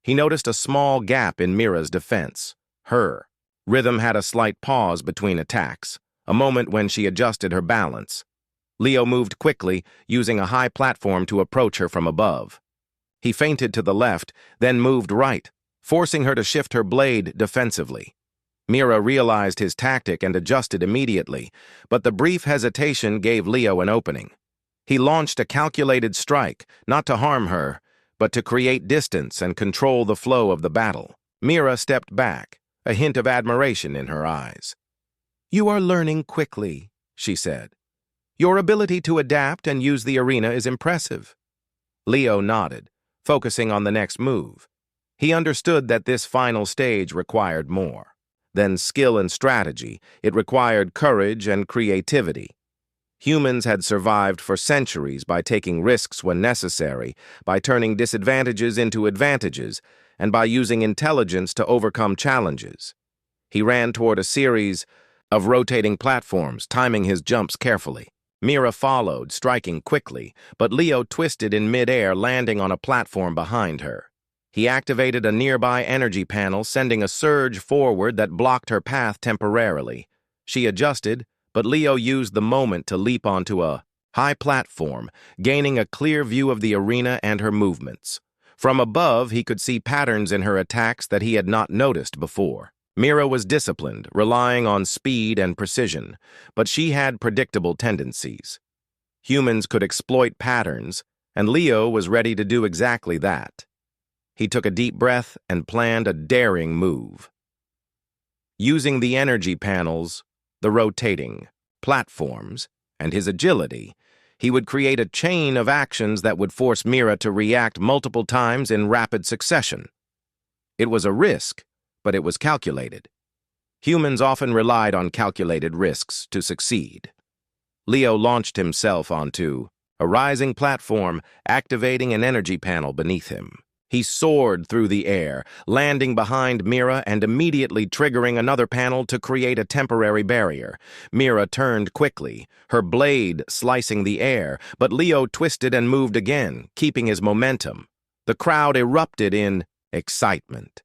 Speaker 1: He noticed a small gap in Mira's defense. Her rhythm had a slight pause between attacks, a moment when she adjusted her balance. Leo moved quickly, using a high platform to approach her from above. He feinted to the left, then moved right, forcing her to shift her blade defensively. Mira realized his tactic and adjusted immediately, but the brief hesitation gave Leo an opening. He launched a calculated strike, not to harm her, but to create distance and control the flow of the battle. Mira stepped back, a hint of admiration in her eyes. "You are learning quickly," she said. "Your ability to adapt and use the arena is impressive." Leo nodded, focusing on the next move. He understood that this final stage required more than skill and strategy. It required courage and creativity. Humans had survived for centuries by taking risks when necessary, by turning disadvantages into advantages, and by using intelligence to overcome challenges. He ran toward a series of rotating platforms, timing his jumps carefully. Mira followed, striking quickly, but Leo twisted in mid-air, landing on a platform behind her. He activated a nearby energy panel, sending a surge forward that blocked her path temporarily. She adjusted, but Leo used the moment to leap onto a high platform, gaining a clear view of the arena and her movements. From above, he could see patterns in her attacks that he had not noticed before. Mira was disciplined, relying on speed and precision, but she had predictable tendencies. Humans could exploit patterns, and Leo was ready to do exactly that. He took a deep breath and planned a daring move. Using the energy panels, the rotating platforms, and his agility, he would create a chain of actions that would force Mira to react multiple times in rapid succession. It was a risk, but it was calculated. Humans often relied on calculated risks to succeed. Leo launched himself onto a rising platform, activating an energy panel beneath him. He soared through the air, landing behind Mira and immediately triggering another panel to create a temporary barrier. Mira turned quickly, her blade slicing the air, but Leo twisted and moved again, keeping his momentum. The crowd erupted in excitement.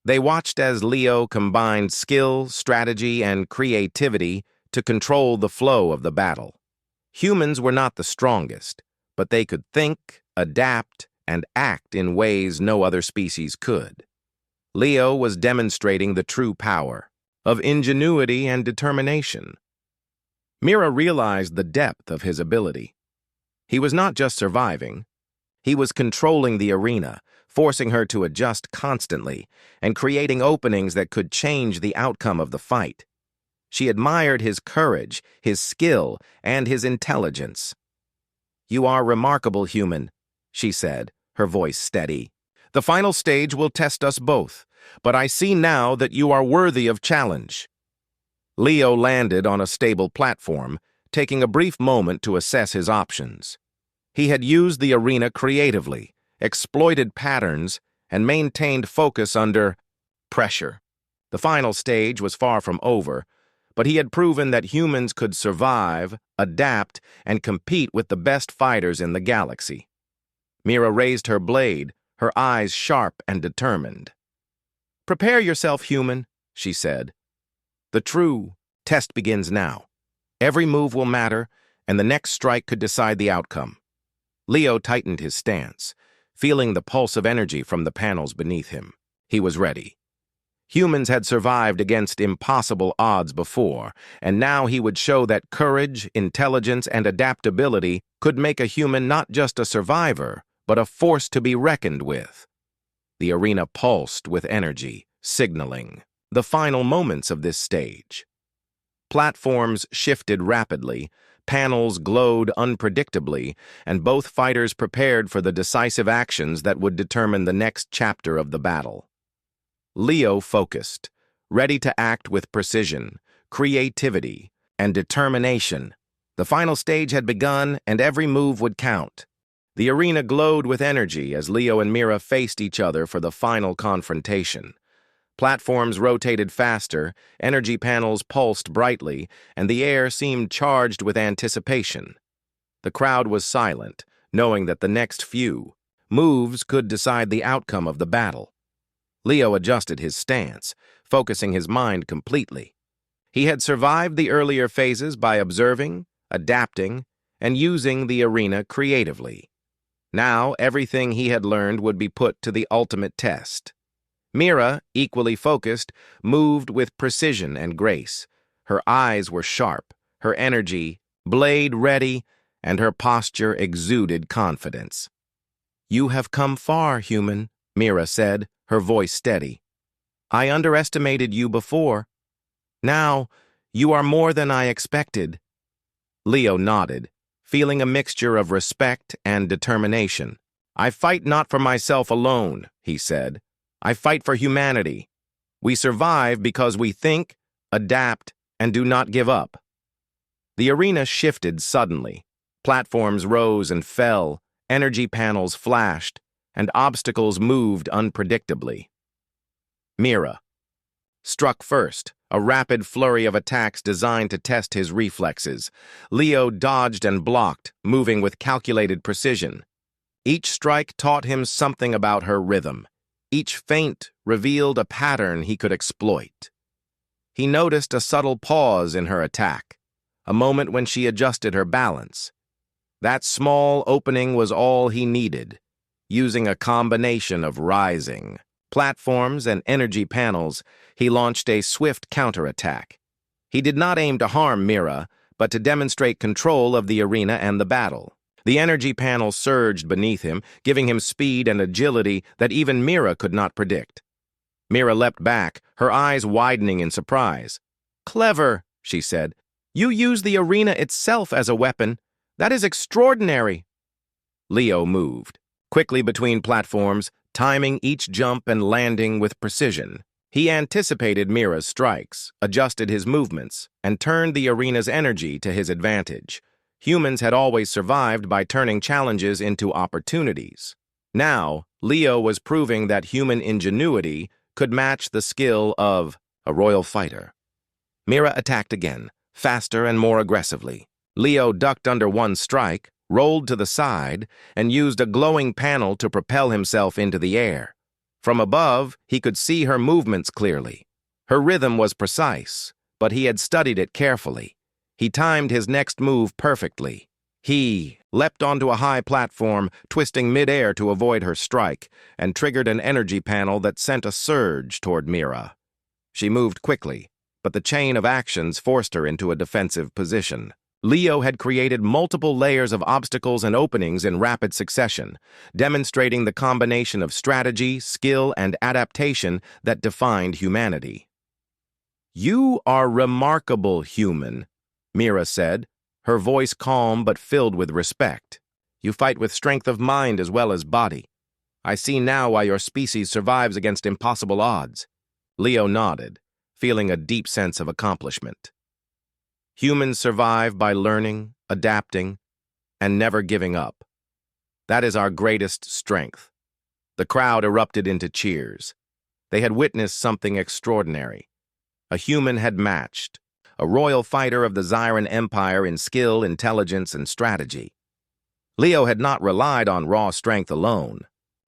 Speaker 1: They watched as Leo combined skill, strategy, and creativity to control the flow of the battle. Humans were not the strongest, but they could think, adapt, and act in ways no other species could. Leo was demonstrating the true power of ingenuity and determination. Mira realized the depth of his ability. He was not just surviving, he was controlling the arena, forcing her to adjust constantly and creating openings that could change the outcome of the fight. She admired his courage, his skill, and his intelligence. "You are remarkable, human," she said, her voice steady. "The final stage will test us both, but I see now that you are worthy of challenge." Leo landed on a stable platform, taking a brief moment to assess his options. He had used the arena creatively, exploited patterns, and maintained focus under pressure. The final stage was far from over, but he had proven that humans could survive, adapt, and compete with the best fighters in the galaxy. Mira raised her blade, her eyes sharp and determined. "Prepare yourself, human," she said. "The true test begins now. Every move will matter, and the next strike could decide the outcome." Leo tightened his stance, feeling the pulse of energy from the panels beneath him. He was ready. Humans had survived against impossible odds before, and now he would show that courage, intelligence, and adaptability could make a human not just a survivor, but a force to be reckoned with. The arena pulsed with energy, signaling the final moments of this stage. Platforms shifted rapidly, panels glowed unpredictably, and both fighters prepared for the decisive actions that would determine the next chapter of the battle. Leo focused, ready to act with precision, creativity, and determination. The final stage had begun, and every move would count. The arena glowed with energy as Leo and Mira faced each other for the final confrontation. Platforms rotated faster, energy panels pulsed brightly, and the air seemed charged with anticipation. The crowd was silent, knowing that the next few moves could decide the outcome of the battle. Leo adjusted his stance, focusing his mind completely. He had survived the earlier phases by observing, adapting, and using the arena creatively. Now, everything he had learned would be put to the ultimate test. Mira, equally focused, moved with precision and grace. Her eyes were sharp, her energy blade-ready, and her posture exuded confidence. "You have come far, human," Mira said, her voice steady. "I underestimated you before. Now, you are more than I expected." Leo nodded, feeling a mixture of respect and determination. "I fight not for myself alone," he said. "I fight for humanity. We survive because we think, adapt, and do not give up." The arena shifted suddenly. Platforms rose and fell, energy panels flashed, and obstacles moved unpredictably. Mira struck first, a rapid flurry of attacks designed to test his reflexes. Leo dodged and blocked, moving with calculated precision. Each strike taught him something about her rhythm. Each feint revealed a pattern he could exploit. He noticed a subtle pause in her attack, a moment when she adjusted her balance. That small opening was all he needed. Using a combination of rising platforms and energy panels, he launched a swift counterattack. He did not aim to harm Mira, but to demonstrate control of the arena and the battle. The energy panel surged beneath him, giving him speed and agility that even Mira could not predict. Mira leapt back, her eyes widening in surprise. "Clever," she said. "You use the arena itself as a weapon. That is extraordinary." Leo moved quickly between platforms, timing each jump and landing with precision. He anticipated Mira's strikes, adjusted his movements, and turned the arena's energy to his advantage. Humans had always survived by turning challenges into opportunities. Now, Leo was proving that human ingenuity could match the skill of a royal fighter. Mira attacked again, faster and more aggressively. Leo ducked under one strike, rolled to the side, and used a glowing panel to propel himself into the air. From above, he could see her movements clearly. Her rhythm was precise, but he had studied it carefully. He timed his next move perfectly. He leapt onto a high platform, twisting midair to avoid her strike, and triggered an energy panel that sent a surge toward Mira. She moved quickly, but the chain of actions forced her into a defensive position. Leo had created multiple layers of obstacles and openings in rapid succession, demonstrating the combination of strategy, skill, and adaptation that defined humanity. "You are remarkable, human," Mira said, her voice calm but filled with respect. "You fight with strength of mind as well as body. I see now why your species survives against impossible odds." Leo nodded, feeling a deep sense of accomplishment. Humans survive by learning, adapting, and never giving up. That is our greatest strength. The crowd erupted into cheers. They had witnessed something extraordinary. A human had matched a royal fighter of the Zyran Empire in skill, intelligence, and strategy. Leo had not relied on raw strength alone.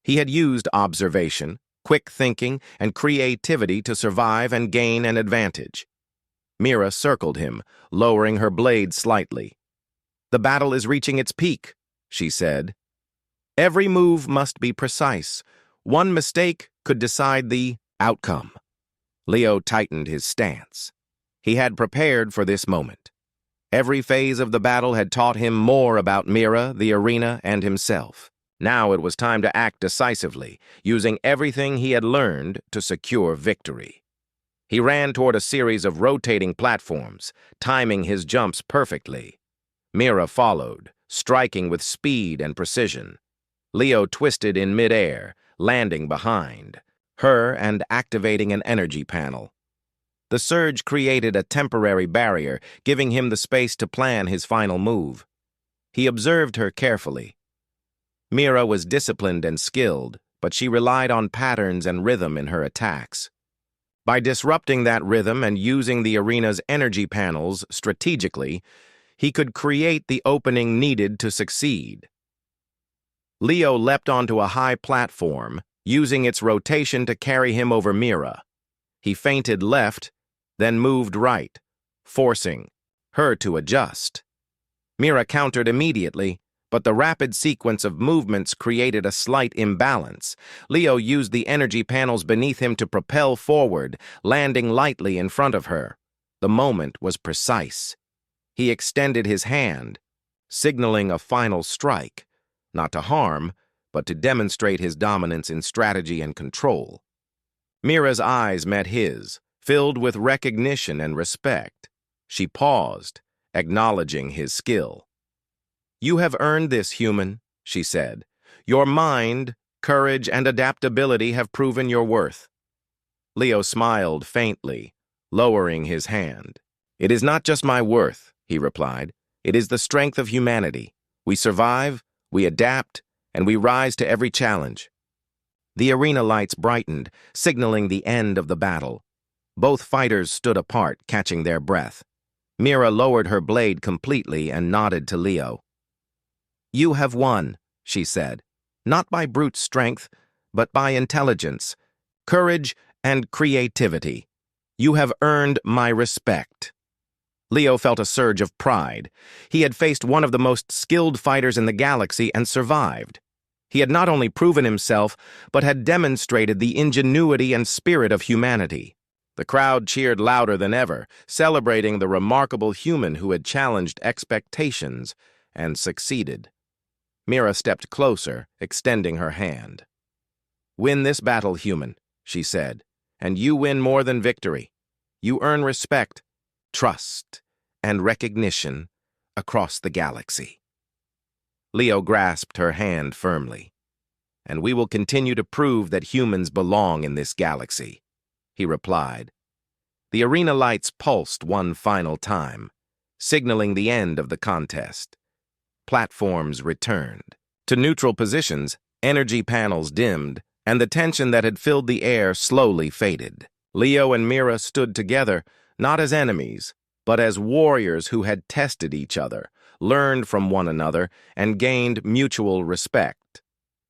Speaker 1: He had used observation, quick thinking, and creativity to survive and gain an advantage. Mira circled him, lowering her blade slightly. "The battle is reaching its peak," she said. "Every move must be precise. One mistake could decide the outcome." Leo tightened his stance. He had prepared for this moment. Every phase of the battle had taught him more about Mira, the arena, and himself. Now it was time to act decisively, using everything he had learned to secure victory. He ran toward a series of rotating platforms, timing his jumps perfectly. Mira followed, striking with speed and precision. Leo twisted in midair, landing behind her and activating an energy panel. The surge created a temporary barrier, giving him the space to plan his final move. He observed her carefully. Mira was disciplined and skilled, but she relied on patterns and rhythm in her attacks. By disrupting that rhythm and using the arena's energy panels strategically, he could create the opening needed to succeed. Leo leapt onto a high platform, using its rotation to carry him over Mira. He feinted left, then moved right, forcing her to adjust. Mira countered immediately, but the rapid sequence of movements created a slight imbalance. Leo used the energy panels beneath him to propel forward, landing lightly in front of her. The moment was precise. He extended his hand, signaling a final strike, not to harm, but to demonstrate his dominance in strategy and control. Mira's eyes met his, filled with recognition and respect. She paused, acknowledging his skill. "You have earned this, human," she said. "Your mind, courage, and adaptability have proven your worth." Leo smiled faintly, lowering his hand. "It is not just my worth," he replied. "It is the strength of humanity. We survive, we adapt, and we rise to every challenge." The arena lights brightened, signaling the end of the battle. Both fighters stood apart, catching their breath. Mira lowered her blade completely and nodded to Leo. "You have won," she said, "not by brute strength, but by intelligence, courage, and creativity. You have earned my respect." Leo felt a surge of pride. He had faced one of the most skilled fighters in the galaxy and survived. He had not only proven himself, but had demonstrated the ingenuity and spirit of humanity. The crowd cheered louder than ever, celebrating the remarkable human who had challenged expectations and succeeded. Mira stepped closer, extending her hand. "Win this battle, human," she said, "and you win more than victory. You earn respect, trust, and recognition across the galaxy." Leo grasped her hand firmly. "And we will continue to prove that humans belong in this galaxy," he replied. The arena lights pulsed one final time, signaling the end of the contest. Platforms returned to neutral positions, energy panels dimmed, and the tension that had filled the air slowly faded. Leo and Mira stood together, not as enemies, but as warriors who had tested each other, learned from one another, and gained mutual respect.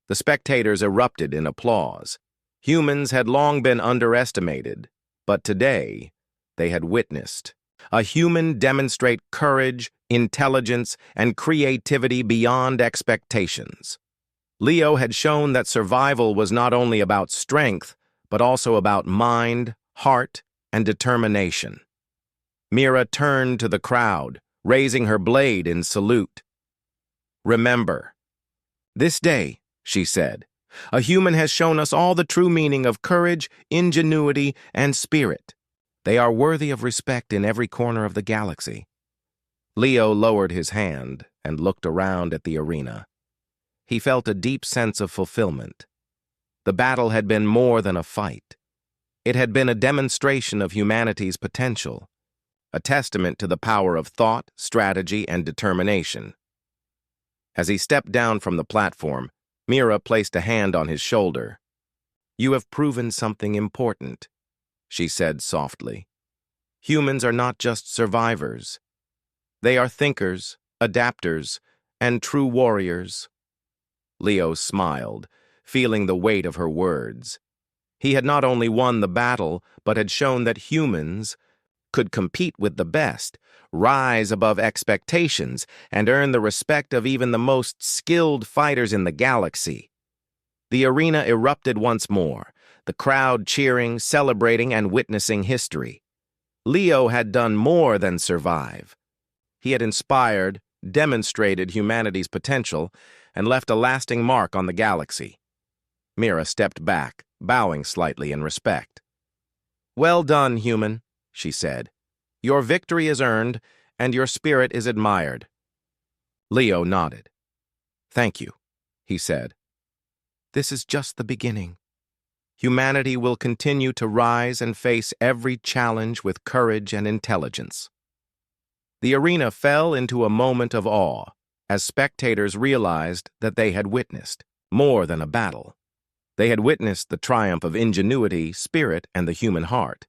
Speaker 1: The spectators erupted in applause. Humans had long been underestimated, but today they had witnessed a human demonstrate courage, intelligence, and creativity beyond expectations. Leo had shown that survival was not only about strength, but also about mind, heart, and determination. Mira turned to the crowd, raising her blade in salute. "Remember, this day," she said, "a human has shown us all the true meaning of courage, ingenuity, and spirit. They are worthy of respect in every corner of the galaxy." Leo lowered his hand and looked around at the arena. He felt a deep sense of fulfillment. The battle had been more than a fight. It had been a demonstration of humanity's potential, a testament to the power of thought, strategy, and determination. As he stepped down from the platform, Mira placed a hand on his shoulder. "You have proven something important," she said softly. "Humans are not just survivors. They are thinkers, adapters, and true warriors." Leo smiled, feeling the weight of her words. He had not only won the battle, but had shown that humans could compete with the best, rise above expectations, and earn the respect of even the most skilled fighters in the galaxy. The arena erupted once more, the crowd cheering, celebrating, and witnessing history. Leo had done more than survive. He had inspired, demonstrated humanity's potential, and left a lasting mark on the galaxy. Mira stepped back, bowing slightly in respect. "Well done, human," she said. "Your victory is earned, and your spirit is admired." Leo nodded. "Thank you," he said. "This is just the beginning. Humanity will continue to rise and face every challenge with courage and intelligence." The arena fell into a moment of awe as spectators realized that they had witnessed more than a battle. They had witnessed the triumph of ingenuity, spirit, and the human heart.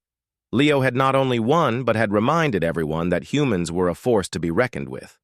Speaker 1: Leo had not only won, but had reminded everyone that humans were a force to be reckoned with.